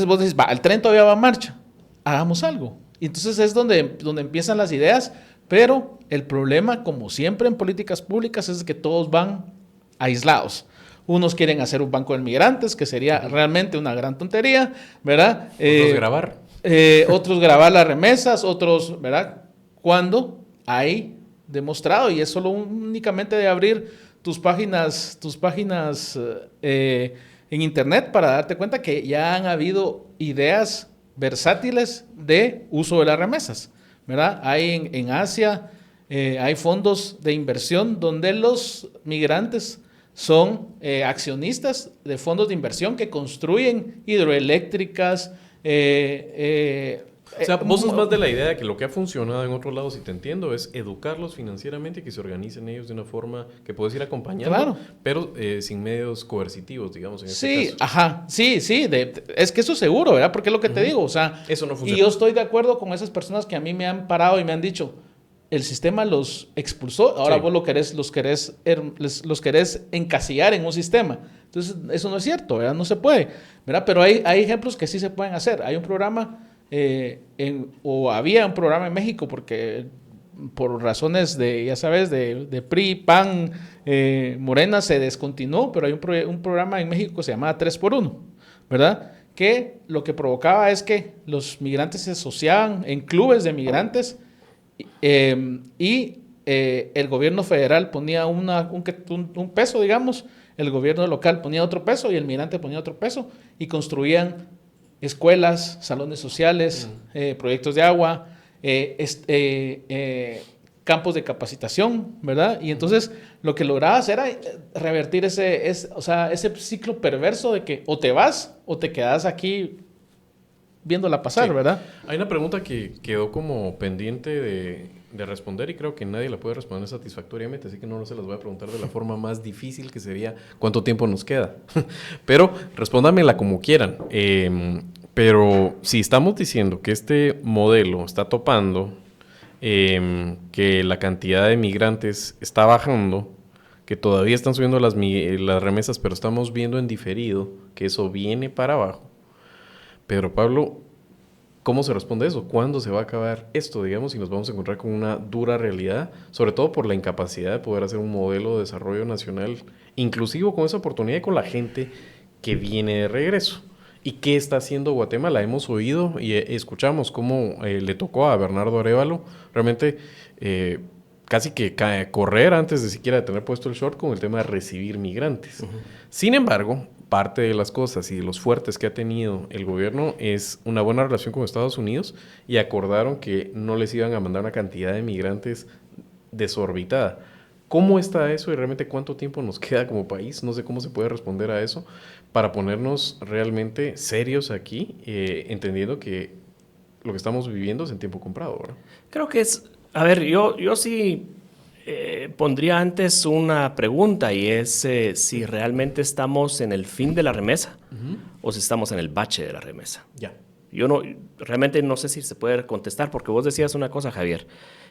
vos decís, el tren todavía va en marcha. Hagamos algo. Y entonces es donde empiezan las ideas, pero el problema, como siempre en políticas públicas, es que todos van aislados. Unos quieren hacer un banco de migrantes, que sería realmente una gran tontería, ¿verdad? Otros grabar. Otros grabar las remesas, otros, ¿verdad? Cuando hay demostrado, y es solo únicamente de abrir tus páginas en internet para darte cuenta que ya han habido ideas versátiles de uso de las remesas, ¿verdad? Hay en Asia, hay fondos de inversión donde los migrantes son accionistas de fondos de inversión que construyen hidroeléctricas. O sea, vos sos más de la idea de que lo que ha funcionado en otros lados, si te entiendo, es educarlos financieramente y que se organicen ellos de una forma que puedes ir acompañando, claro, pero sin medios coercitivos, digamos, en este caso. Ajá, sí, es que eso seguro, ¿verdad? Porque es lo que te digo, o sea, eso no funciona. Y yo estoy de acuerdo con esas personas que a mí me han parado y me han dicho, el sistema los expulsó, ahora vos los querés encasillar en un sistema. Entonces, eso no es cierto, ¿verdad? No se puede, ¿verdad? Pero hay ejemplos que sí se pueden hacer. Hay un programa, o había un programa en México, porque por razones ya sabes, de PRI, PAN, Morena se descontinuó, pero hay un programa en México que se llamaba 3x1, ¿verdad? Que lo que provocaba es que los migrantes se asociaban en clubes de migrantes, y el gobierno federal ponía un peso, digamos, el gobierno local ponía otro peso y el migrante ponía otro peso, y construían escuelas, salones sociales, proyectos de agua, campos de capacitación, ¿verdad? Y entonces lo que lograbas era revertir ese ciclo perverso de que o te vas o te quedas aquí viéndola pasar, Sí. ¿verdad? Hay una pregunta que quedó como pendiente de responder y creo que nadie la puede responder satisfactoriamente, así que no se las voy a preguntar de la forma más difícil, que sería ¿cuánto tiempo nos queda? Pero respóndanmela como quieran. Pero si estamos diciendo que este modelo está topando, que la cantidad de migrantes está bajando, que todavía están subiendo las remesas, pero estamos viendo en diferido que eso viene para abajo. Pero Pablo, ¿cómo se responde eso? ¿Cuándo se va a acabar esto, digamos, y nos vamos a encontrar con una dura realidad, sobre todo por la incapacidad de poder hacer un modelo de desarrollo nacional inclusivo con esa oportunidad y con la gente que viene de regreso? ¿Y qué está haciendo Guatemala? Hemos oído y escuchamos cómo le tocó a Bernardo Arévalo realmente casi que correr antes de siquiera tener puesto el short con el tema de recibir migrantes. Uh-huh. Sin embargo, parte de las cosas y de los fuertes que ha tenido el gobierno es una buena relación con Estados Unidos y acordaron que no les iban a mandar una cantidad de migrantes desorbitada. ¿Cómo está eso y realmente cuánto tiempo nos queda como país? No sé cómo se puede responder a eso para ponernos realmente serios aquí, entendiendo que lo que estamos viviendo es en tiempo comprado, ¿verdad? Creo que es... A ver, yo sí pondría antes una pregunta y es si realmente estamos en el fin de la remesa o si estamos en el bache de la remesa. Ya. Yo realmente no sé si se puede contestar porque vos decías una cosa, Javier,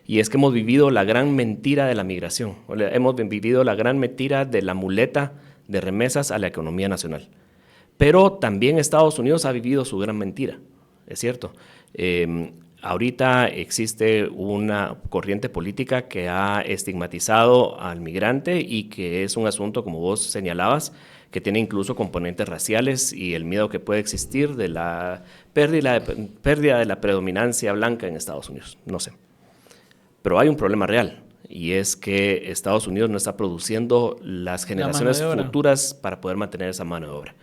y es que hemos vivido la gran mentira de la migración. Hemos vivido la gran mentira de la muleta de remesas a la economía nacional. Pero también Estados Unidos ha vivido su gran mentira, es cierto. Ahorita existe una corriente política que ha estigmatizado al migrante y que es un asunto, como vos señalabas, que tiene incluso componentes raciales y el miedo que puede existir de la pérdida de la predominancia blanca en Estados Unidos. No sé. Pero hay un problema real y es que Estados Unidos no está produciendo las generaciones futuras para poder mantener esa mano de obra.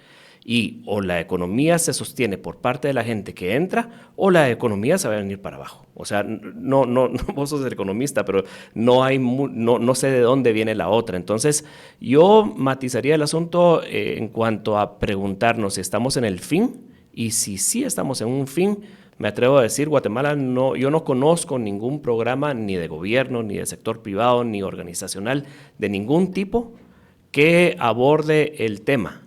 Y o la economía se sostiene por parte de la gente que entra o la economía se va a venir para abajo. O sea, no vos sos el economista, pero no sé de dónde viene la otra. Entonces, yo matizaría el asunto en cuanto a preguntarnos si estamos en el fin y si sí estamos en un fin. Me atrevo a decir, Guatemala, yo no conozco ningún programa ni de gobierno, ni de sector privado, ni organizacional, de ningún tipo que aborde el tema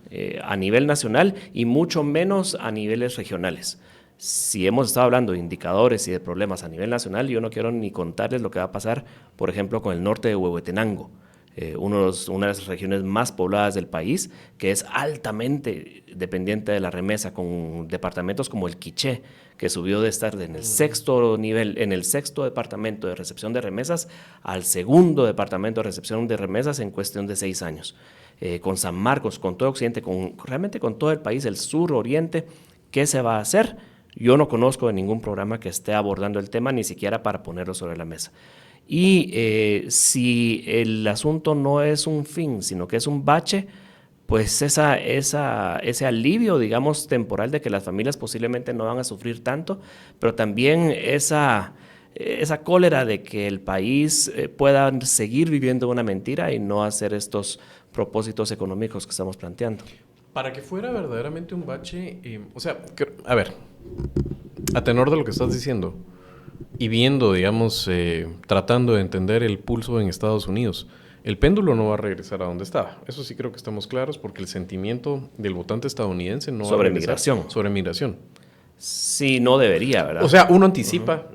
a nivel nacional y mucho menos a niveles regionales. Si hemos estado hablando de indicadores y de problemas a nivel nacional, yo no quiero ni contarles lo que va a pasar, por ejemplo, con el norte de Huehuetenango, una de las regiones más pobladas del país, que es altamente dependiente de la remesa, con departamentos como el Quiché, que subió de estar en el sexto nivel, en el sexto departamento de recepción de remesas, al segundo departamento de recepción de remesas en cuestión de 6 años. Con San Marcos, con todo Occidente, realmente con todo el país, el sur, oriente, ¿qué se va a hacer? Yo no conozco de ningún programa que esté abordando el tema, ni siquiera para ponerlo sobre la mesa. Y si el asunto no es un fin, sino que es un bache, pues ese alivio, digamos, temporal de que las familias posiblemente no van a sufrir tanto, pero también esa cólera de que el país pueda seguir viviendo una mentira y no hacer estos propósitos económicos que estamos planteando. Para que fuera verdaderamente un bache, a ver, a tenor de lo que estás diciendo y viendo, digamos, tratando de entender el pulso en Estados Unidos, el péndulo no va a regresar a donde estaba. Eso sí creo que estamos claros porque el sentimiento del votante estadounidense no va a regresar sobre migración. Sí, no debería, ¿verdad? O sea, uno anticipa,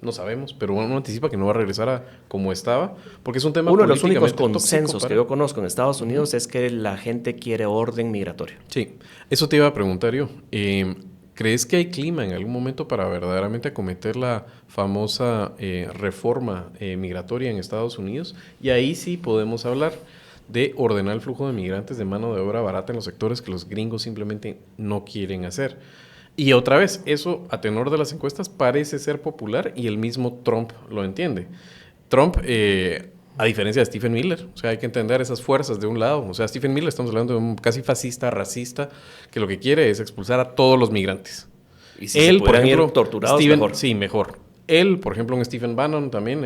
no sabemos, pero uno anticipa que no va a regresar a como estaba, porque es un tema. Uno de los únicos consensos que yo conozco en Estados Unidos es que la gente quiere orden migratorio. Sí, eso te iba a preguntar yo. ¿Crees que hay clima en algún momento para verdaderamente acometer la famosa reforma migratoria en Estados Unidos? Y ahí sí podemos hablar de ordenar el flujo de migrantes de mano de obra barata en los sectores que los gringos simplemente no quieren hacer. Y otra vez, eso a tenor de las encuestas parece ser popular y el mismo Trump lo entiende. Trump, a diferencia de Stephen Miller, o sea, hay que entender esas fuerzas de un lado. O sea, Stephen Miller, estamos hablando de un casi fascista, racista, que lo que quiere es expulsar a todos los migrantes. Y si él, por ejemplo, torturados, mejor. Sí, mejor. él, por ejemplo, Steve Bannon también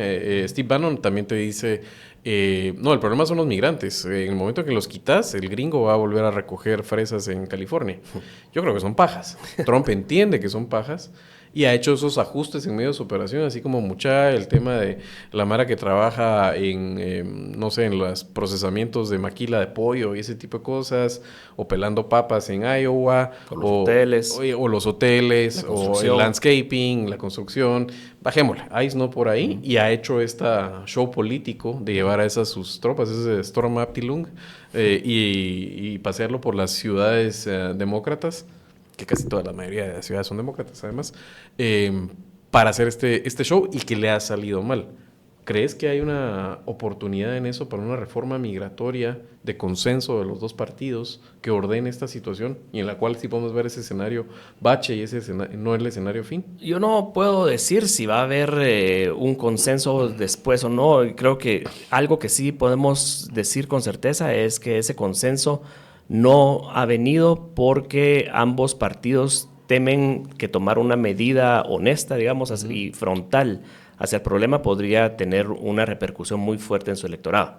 te dice, no, el problema son los migrantes. En el momento que los quitas, el gringo va a volver a recoger fresas en California. Yo creo que son pajas. Trump entiende que son pajas y ha hecho esos ajustes en medio de su operación, así como el tema de la mara que trabaja en, no sé, en los procesamientos de maquila de pollo y ese tipo de cosas, o pelando papas en Iowa, o los hoteles, o el landscaping, la construcción. Bajémosle, ICE no por ahí, y ha hecho show político de llevar a esas sus tropas, ese Stormabteilung, y pasearlo por las ciudades demócratas, que casi toda la mayoría de las ciudades son demócratas además, para hacer este show y que le ha salido mal. ¿Crees que hay una oportunidad en eso para una reforma migratoria de consenso de los dos partidos que ordene esta situación y en la cual sí podemos ver ese escenario bache y ese no el escenario fin? Yo no puedo decir si va a haber un consenso después o no. Creo que algo que sí podemos decir con certeza es que ese consenso no ha venido porque ambos partidos temen que tomar una medida honesta, digamos así, frontal hacia el problema podría tener una repercusión muy fuerte en su electorado.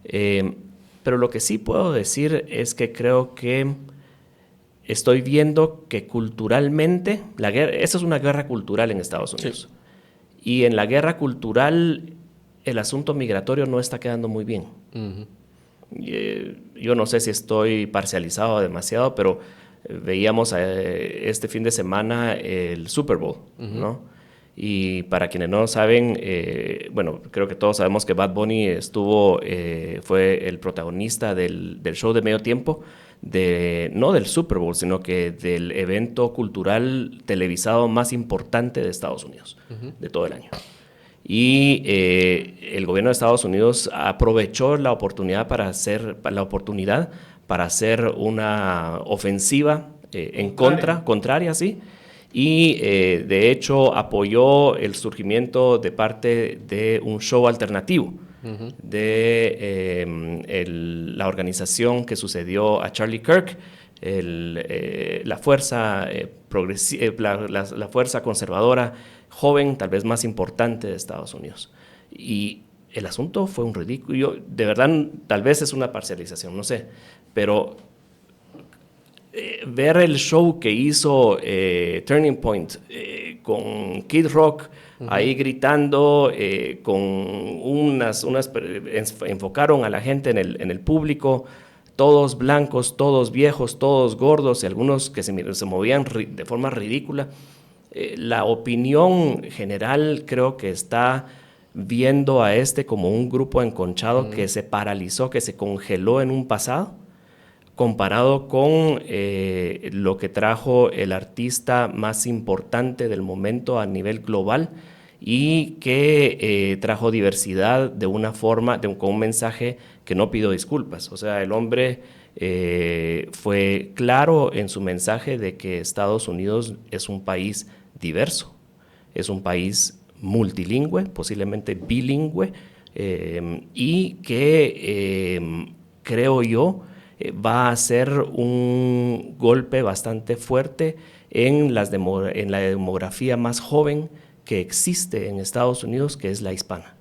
Pero lo que sí puedo decir es que creo que estoy viendo que culturalmente, esa es una guerra cultural en Estados Unidos. Sí. Y en la guerra cultural el asunto migratorio no está quedando muy bien. Uh-huh. Yo no sé si estoy parcializado demasiado, pero veíamos este fin de semana el Super Bowl, uh-huh. ¿no? Y para quienes no saben, bueno, creo que todos sabemos que Bad Bunny fue el protagonista del show de medio tiempo, no del Super Bowl, sino que del evento cultural televisado más importante de Estados Unidos, uh-huh. de todo el año. Y el gobierno de Estados Unidos aprovechó la oportunidad para hacer una ofensiva contraria, sí. Y de hecho apoyó el surgimiento de parte de un show alternativo uh-huh. de la organización que sucedió a Charlie Kirk, la fuerza la fuerza conservadora joven, tal vez más importante de Estados Unidos. Y el asunto fue un ridículo. De verdad, tal vez es una parcialización, no sé, pero ver el show que hizo Turning Point con Kid Rock uh-huh. ahí gritando, enfocaron a la gente en el público, todos blancos, todos viejos, todos gordos y algunos que se movían de forma ridícula. La opinión general creo que está viendo a como un grupo enconchado uh-huh. que se paralizó, que se congeló en un pasado, comparado con lo que trajo el artista más importante del momento a nivel global y que trajo diversidad de una forma, con un mensaje que no pidió disculpas. O sea, el hombre fue claro en su mensaje de que Estados Unidos es un país diverso, es un país multilingüe, posiblemente bilingüe, y que creo yo va a ser un golpe bastante fuerte en la demografía más joven que existe en Estados Unidos, que es la hispana.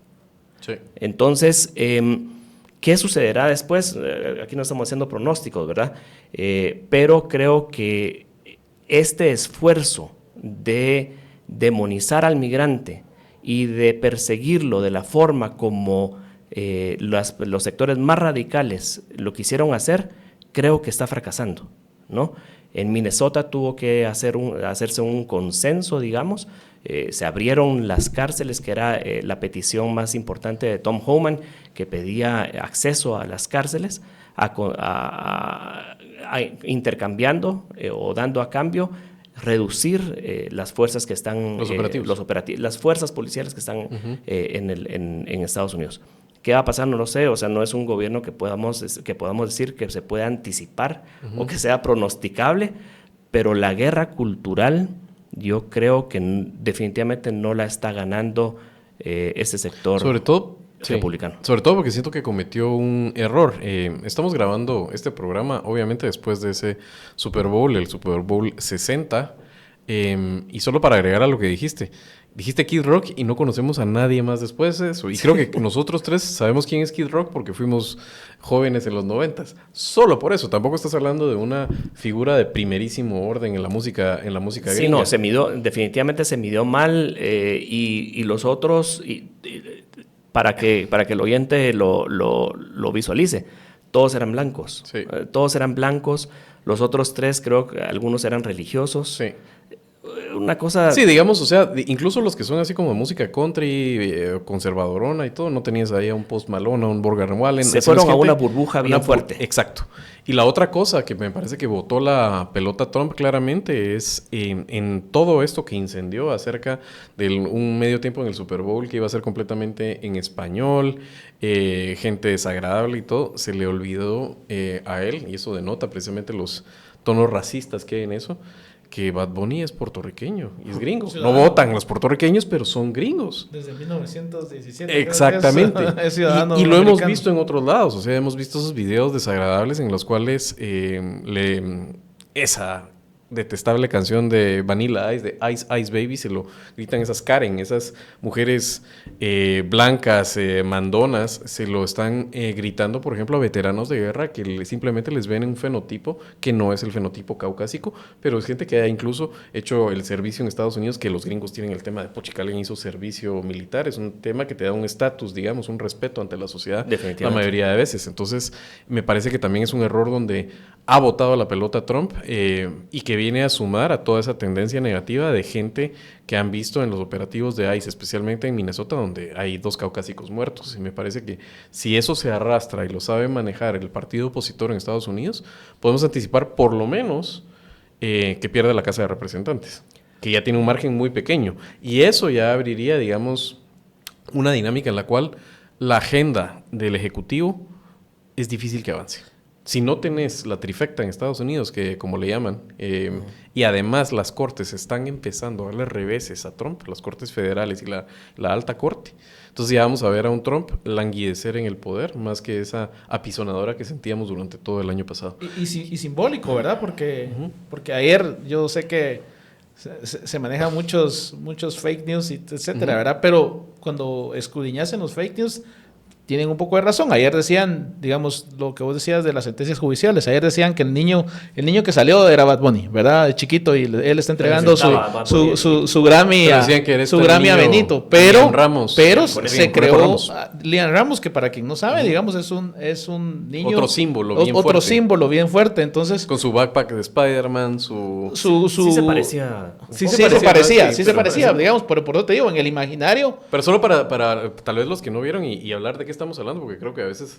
Sí. Entonces, ¿qué sucederá después? Aquí no estamos haciendo pronósticos, ¿verdad? Pero creo que este esfuerzo de demonizar al migrante y de perseguirlo de la forma como los sectores más radicales lo quisieron hacer, creo que está fracasando, ¿no? En Minnesota tuvo que hacerse un consenso, digamos. Se abrieron las cárceles, que era la petición más importante de Tom Homan, que pedía acceso a las cárceles, intercambiando o dando a cambio reducir las fuerzas que están, las fuerzas policiales que están uh-huh. en Estados Unidos. ¿Qué va a pasar? No lo sé. O sea, no es un gobierno que podamos decir que se pueda anticipar uh-huh. o que sea pronosticable, pero la guerra cultural yo creo que definitivamente no la está ganando este sector republicano. Sí, sobre todo porque siento que cometió un error. Estamos grabando este programa, obviamente, después de ese Super Bowl, el Super Bowl 60. Y solo para agregar a lo que dijiste, dijiste Kid Rock y no conocemos a nadie más después de eso. Y creo que nosotros tres sabemos quién es Kid Rock porque fuimos jóvenes en los 90s. Solo por eso. Tampoco estás hablando de una figura de primerísimo orden en la música Sí, gringa. no, definitivamente se midió mal y los otros, para que el oyente lo visualice, todos eran blancos. Sí. Todos eran blancos. Los otros tres, creo que algunos eran religiosos. Sí. Una cosa... Sí, digamos, o sea, incluso los que son así como música country, conservadorona y todo, no tenías ahí a un Post Malone, a un Morgan Wallen. Se fueron a una burbuja bien fuerte. Exacto. Y la otra cosa que me parece que botó la pelota Trump claramente es en todo esto que incendió acerca de un medio tiempo en el Super Bowl que iba a ser completamente en español, gente desagradable y todo, se le olvidó a él, y eso denota precisamente los tonos racistas que hay en eso, que Bad Bunny es puertorriqueño y es gringo. No votan los puertorriqueños, pero son gringos. Desde 1917. Exactamente. Es ciudadano y lo hemos americano. visto en otros lados. O sea, hemos visto esos videos desagradables en los cuales esa detestable canción de Vanilla Ice, de Ice Ice Baby, se lo gritan esas Karen, esas mujeres blancas, mandonas, se lo están gritando, por ejemplo, a veteranos de guerra que simplemente les ven un fenotipo que no es el fenotipo caucásico, pero es gente que ha incluso hecho el servicio en Estados Unidos, que los gringos tienen el tema de Pochical, alguien hizo servicio militar, es un tema que te da un estatus, digamos, un respeto ante la sociedad la mayoría de veces. Entonces, me parece que también es un error donde ha botado la pelota Trump y que viene a sumar a toda esa tendencia negativa de gente que han visto en los operativos de ICE, especialmente en Minnesota, donde hay 2 caucásicos muertos. Y me parece que si eso se arrastra y lo sabe manejar el partido opositor en Estados Unidos, podemos anticipar por lo menos que pierda la Casa de Representantes, que ya tiene un margen muy pequeño. Y eso ya abriría, digamos, una dinámica en la cual la agenda del Ejecutivo es difícil que avance. Si no tenés la trifecta en Estados Unidos, que como le llaman, y además las cortes están empezando a darle reveses a Trump, las cortes federales y la alta corte, entonces ya vamos a ver a un Trump languidecer en el poder, más que esa apisonadora que sentíamos durante todo el año pasado. Y simbólico, ¿verdad? Porque ayer yo sé que se manejan muchos fake news, etcétera, ¿verdad? Pero cuando escudriñas en los fake news, tienen un poco de razón. Ayer decían, digamos, lo que vos decías de las sentencias judiciales. Ayer decían que el niño que salió era Bad Bunny, ¿verdad? De chiquito, y él está entregando su Grammy a Benito. Pero se creó Liam Ramos, que para quien no sabe, digamos, es un niño... Otro símbolo bien fuerte. Entonces... Con su backpack de Spider-Man, Sí se parecía. Sí se parecía. Digamos, por eso te digo, en el imaginario... Pero solo para tal vez los que no vieron y hablar de qué estamos hablando, porque creo que a veces,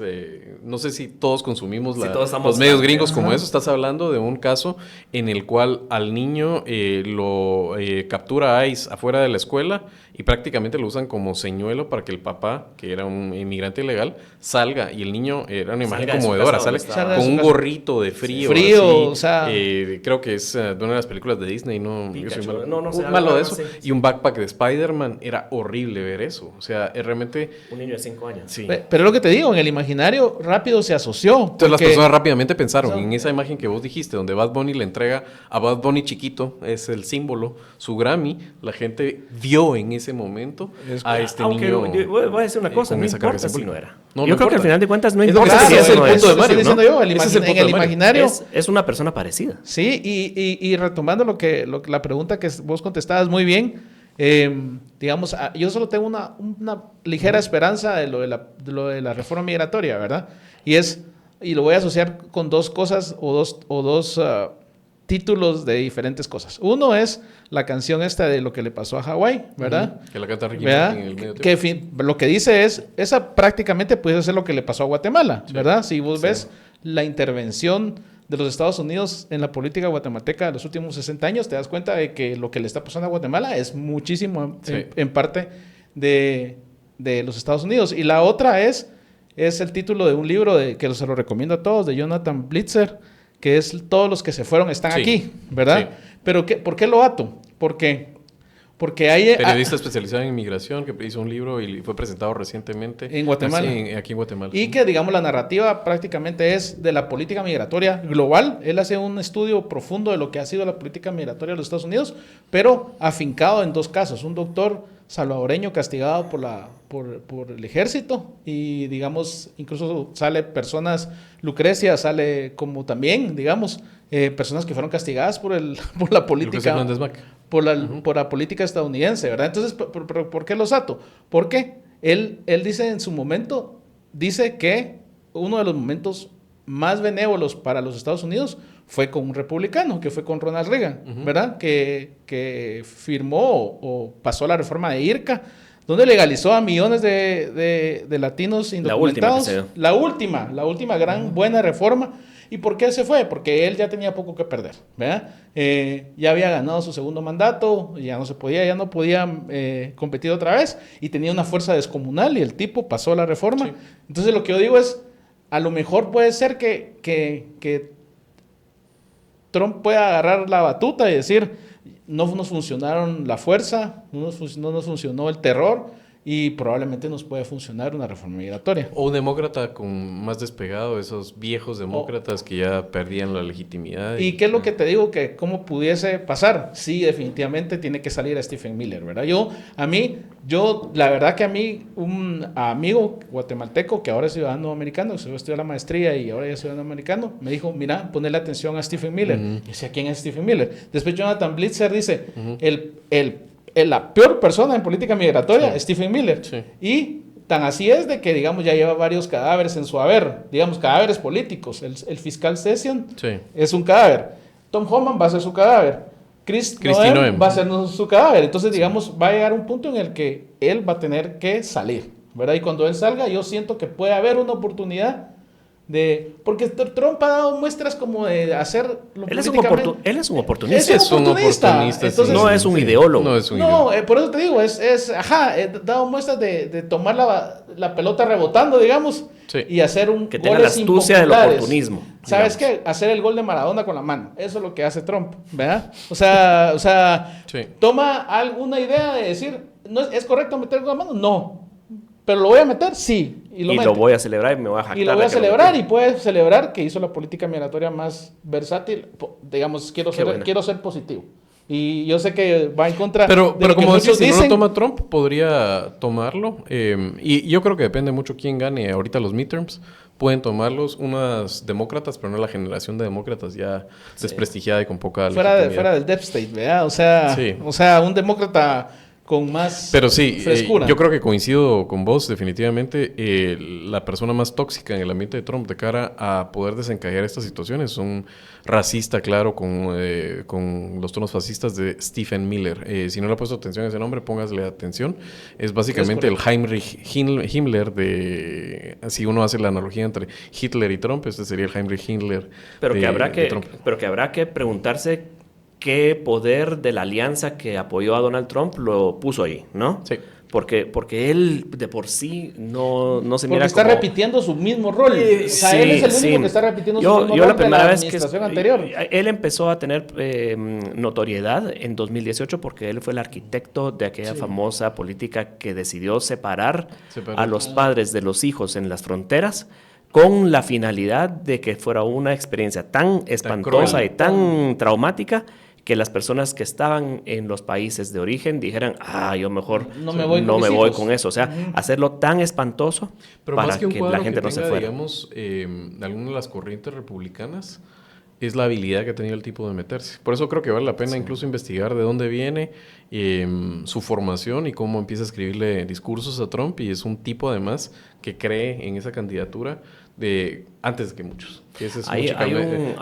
no sé si todos consumimos los medios gringos como eso. Estás hablando de un caso en el cual al niño lo captura ICE afuera de la escuela y prácticamente lo usan como señuelo para que el papá, que era un inmigrante ilegal, salga. Y el niño era una imagen conmovedora, sale con un gorrito de frío, así, o sea... creo que es de una de las películas de Disney, ¿no? Pikachu, yo soy no, malo de eso. Sí. Y un backpack de Spider-Man, era horrible ver eso. O sea, es realmente... Un niño de 5 años. Sí. Pero lo que te digo, en el imaginario rápido se asoció. Entonces las personas rápidamente pensaron en esa imagen que vos dijiste, donde Bad Bunny le entrega a Bad Bunny chiquito, es el símbolo, su Grammy, la gente vio en ese momento a este niño. Voy a decir una cosa, no importa si no era. Yo creo que al final de cuentas no es importa si es el punto de Mario, diciendo yo, en el imaginario. Es una persona parecida. Sí, y retomando la pregunta que vos contestabas muy bien, digamos, yo solo tengo una ligera esperanza de lo de la reforma migratoria, ¿verdad? Y lo voy a asociar con dos cosas o dos títulos de diferentes cosas. Uno es la canción esta de lo que le pasó a Hawái, ¿verdad? Que la canta Ricky Martin en el medio tiempo. Lo que dice es, esa prácticamente puede ser lo que le pasó a Guatemala, ¿verdad? Si vos ves la intervención de los Estados Unidos en la política guatemalteca de los últimos 60 años, te das cuenta de que lo que le está pasando a Guatemala es muchísimo en parte de los Estados Unidos. Y la otra es el título de un libro que se lo recomiendo a todos, de Jonathan Blitzer, que es Todos los que se fueron están aquí, ¿verdad? Sí. Pero ¿por qué lo ato? Porque Porque hay... Periodista especializado en inmigración que hizo un libro y fue presentado recientemente. En Guatemala. Aquí en Guatemala. Y que, digamos, la narrativa prácticamente es de la política migratoria global. Él hace un estudio profundo de lo que ha sido la política migratoria de los Estados Unidos, pero afincado en dos casos. Un doctor salvadoreño castigado por el ejército y, digamos, incluso sale personas, Lucrecia sale como también, digamos, personas que fueron castigadas por la política, por la política estadounidense, ¿verdad? Entonces, ¿por qué los ato? Porque él dice en su momento, dice que uno de los momentos más benévolos para los Estados Unidos fue con un republicano, que fue con Ronald Reagan, ¿verdad? Que firmó o pasó la reforma de IRCA, donde legalizó a millones de latinos indocumentados. La última gran buena reforma. ¿Y por qué se fue? Porque él ya tenía poco que perder, ¿verdad? Ya había ganado su segundo mandato, ya no podía competir otra vez y tenía una fuerza descomunal y el tipo pasó la reforma. Sí. Entonces lo que yo digo es, a lo mejor puede ser que Trump pueda agarrar la batuta y decir, no nos funcionaron la fuerza, no nos funcionó el terror, y probablemente nos puede funcionar una reforma migratoria. O un demócrata con más despegado, esos viejos demócratas que ya perdían la legitimidad. ¿Y qué es lo que te digo? Que cómo pudiese pasar. Sí, definitivamente tiene que salir a Stephen Miller, ¿verdad? La verdad que a mí, un amigo guatemalteco que ahora es ciudadano americano, que se va a estudiar la maestría y ahora ya es ciudadano americano, me dijo, mira, ponle atención a Stephen Miller. Y decía, ¿quién es Stephen Miller? Después Jonathan Blitzer dice, la peor persona en política migratoria es Stephen Miller. Sí. Y tan así es de que, digamos, ya lleva varios cadáveres en su haber, digamos, cadáveres políticos. El fiscal Session es un cadáver. Tom Homan va a ser su cadáver. Christy Noem va a ser su cadáver. Entonces, digamos, va a llegar un punto en el que él va a tener que salir, ¿verdad? Y cuando él salga, yo siento que puede haber una oportunidad porque Trump ha dado muestras como de hacer lo él es un oportunista. Es un oportunista. Entonces, no es un ideólogo. Por eso te digo, dado muestras de tomar la pelota rebotando, digamos, y hacer que tenga la astucia del oportunismo. ¿Sabes qué? Hacer el gol de Maradona con la mano. Eso es lo que hace Trump, ¿verdad? O sea, toma alguna idea de decir, ¿es correcto meter con la mano? No. ¿Pero lo voy a meter? Sí. Y lo voy a celebrar y me voy a jactar. Y lo voy a celebrar y puede celebrar que hizo la política migratoria más versátil. Digamos, quiero ser positivo. Y yo sé que va en contra de lo que como decís, si no lo toma Trump, podría tomarlo. Y yo creo que depende mucho quién gane ahorita los midterms. Pueden tomarlos unas demócratas, pero no la generación de demócratas ya desprestigiada y con poca legitimidad. Fuera del Deep State, ¿verdad? O sea, un demócrata con más frescura. Yo creo que coincido con vos definitivamente. La persona más tóxica en el ambiente de Trump de cara a poder desencajar estas situaciones es un racista, claro, con los tonos fascistas de Stephen Miller. Si no le ha puesto atención a ese nombre, póngasle atención. Es básicamente el Heinrich Himmler si uno hace la analogía entre Hitler y Trump, este sería el Heinrich Himmler pero que habrá que preguntarse qué poder de la alianza que apoyó a Donald Trump lo puso ahí, ¿no? Sí. Porque él de por sí no se mira como... está repitiendo su mismo rol. Él es el único que está repitiendo su mismo rol la primera vez administración anterior. Él empezó a tener notoriedad en 2018 porque él fue el arquitecto de aquella famosa política que decidió separar a los padres de los hijos en las fronteras con la finalidad de que fuera una experiencia tan espantosa y tan traumática que las personas que estaban en los países de origen dijeran, yo mejor no me voy con eso. O sea, hacerlo tan espantoso para que la gente no se fuera. Digamos, alguna de las corrientes republicanas es la habilidad que ha tenido el tipo de meterse. Por eso creo que vale la pena incluso investigar de dónde viene, su formación y cómo empieza a escribirle discursos a Trump. Y es un tipo, además, que cree en esa candidatura antes que muchos.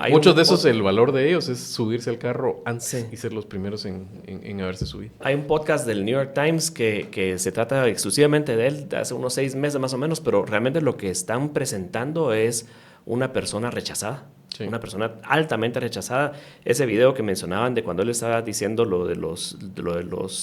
Muchos de esos, el valor de ellos es subirse al carro antes y ser los primeros en haberse subido. Hay un podcast del New York Times que se trata exclusivamente de él, de hace unos 6 meses más o menos, pero realmente lo que están presentando es una persona rechazada. Sí. Una persona altamente rechazada. Ese video que mencionaban de cuando él estaba diciendo lo de los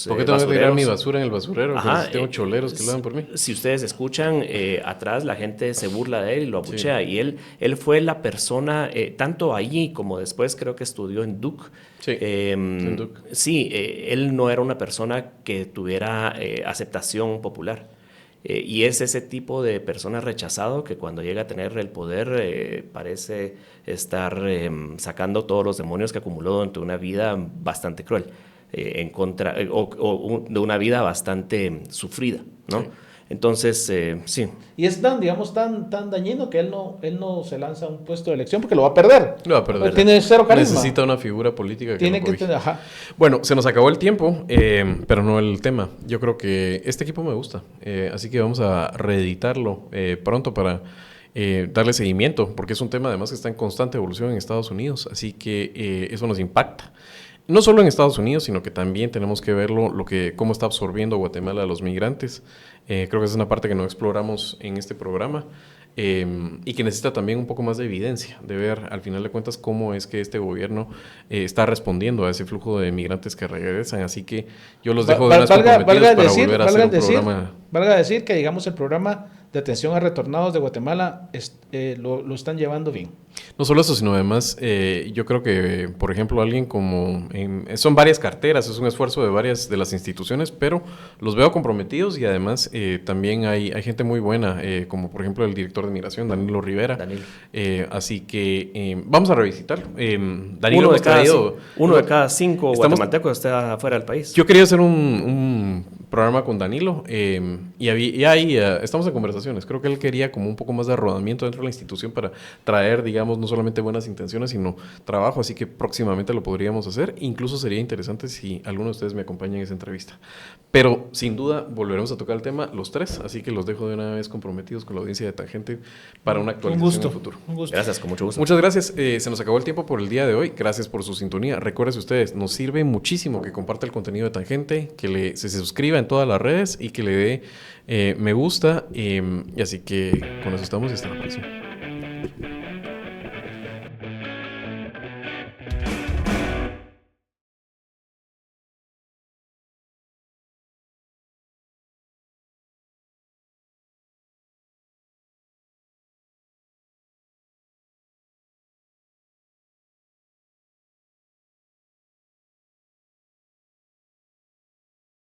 ¿Por qué tengo que tirar basureros. mi basura en el basurero? Ajá, Si tengo choleros que lo hagan por mí. Si ustedes escuchan atrás, la gente se burla de él y lo abuchea. Y él fue la persona, tanto allí como después creo que estudió en Duke. Sí, en Duke. Sí, él no era una persona que tuviera aceptación popular. Y es ese tipo de persona rechazado que cuando llega a tener el poder parece estar sacando todos los demonios que acumuló durante una vida bastante cruel, en contra, de una vida bastante sufrida, ¿no? Sí. Entonces, sí. Y es tan, digamos, tan dañino que él no se lanza a un puesto de elección porque lo va a perder. Lo va a perder. Tiene cero carisma. Necesita una figura política que Tiene lo que cobije. tener, ajá. Bueno, se nos acabó el tiempo, pero no el tema. Yo creo que este equipo me gusta, así que vamos a reeditarlo pronto para darle seguimiento, porque es un tema además que está en constante evolución en Estados Unidos, así que eso nos impacta. No solo en Estados Unidos, sino que también tenemos que verlo, cómo está absorbiendo Guatemala a los migrantes. Creo que es una parte que no exploramos en este programa y que necesita también un poco más de evidencia, de ver al final de cuentas cómo es que este gobierno está respondiendo a ese flujo de migrantes que regresan. Así que yo los dejo de unas comprometidos para volver a hacer un programa. Valga decir que, digamos, el programa de atención a retornados de Guatemala lo están llevando bien. No solo eso, sino además, yo creo que, por ejemplo, alguien como... son varias carteras, es un esfuerzo de varias de las instituciones, pero los veo comprometidos y además también hay gente muy buena, como por ejemplo el director de Migración, Danilo Rivera. Danilo. Así que vamos a revisitarlo. Danilo uno de cada 5 guatemaltecos está fuera del país. Yo quería hacer un programa con Danilo y ahí estamos en conversaciones. Creo que él quería como un poco más de rodamiento dentro de la institución para traer, digamos, no solamente buenas intenciones, sino trabajo. Así que próximamente lo podríamos hacer. Incluso sería interesante si alguno de ustedes me acompaña en esa entrevista. Pero sin duda volveremos a tocar el tema los tres. Así que los dejo de una vez comprometidos con la audiencia de Tangente para una actualización en el futuro. Un gusto. Gracias, con mucho gusto. Muchas gracias. Se nos acabó el tiempo por el día de hoy. Gracias por su sintonía. Recuerden ustedes, nos sirve muchísimo que comparta el contenido de Tangente, que se suscriba en todas las redes y que le dé me gusta. Y así que con eso estamos y hasta la próxima.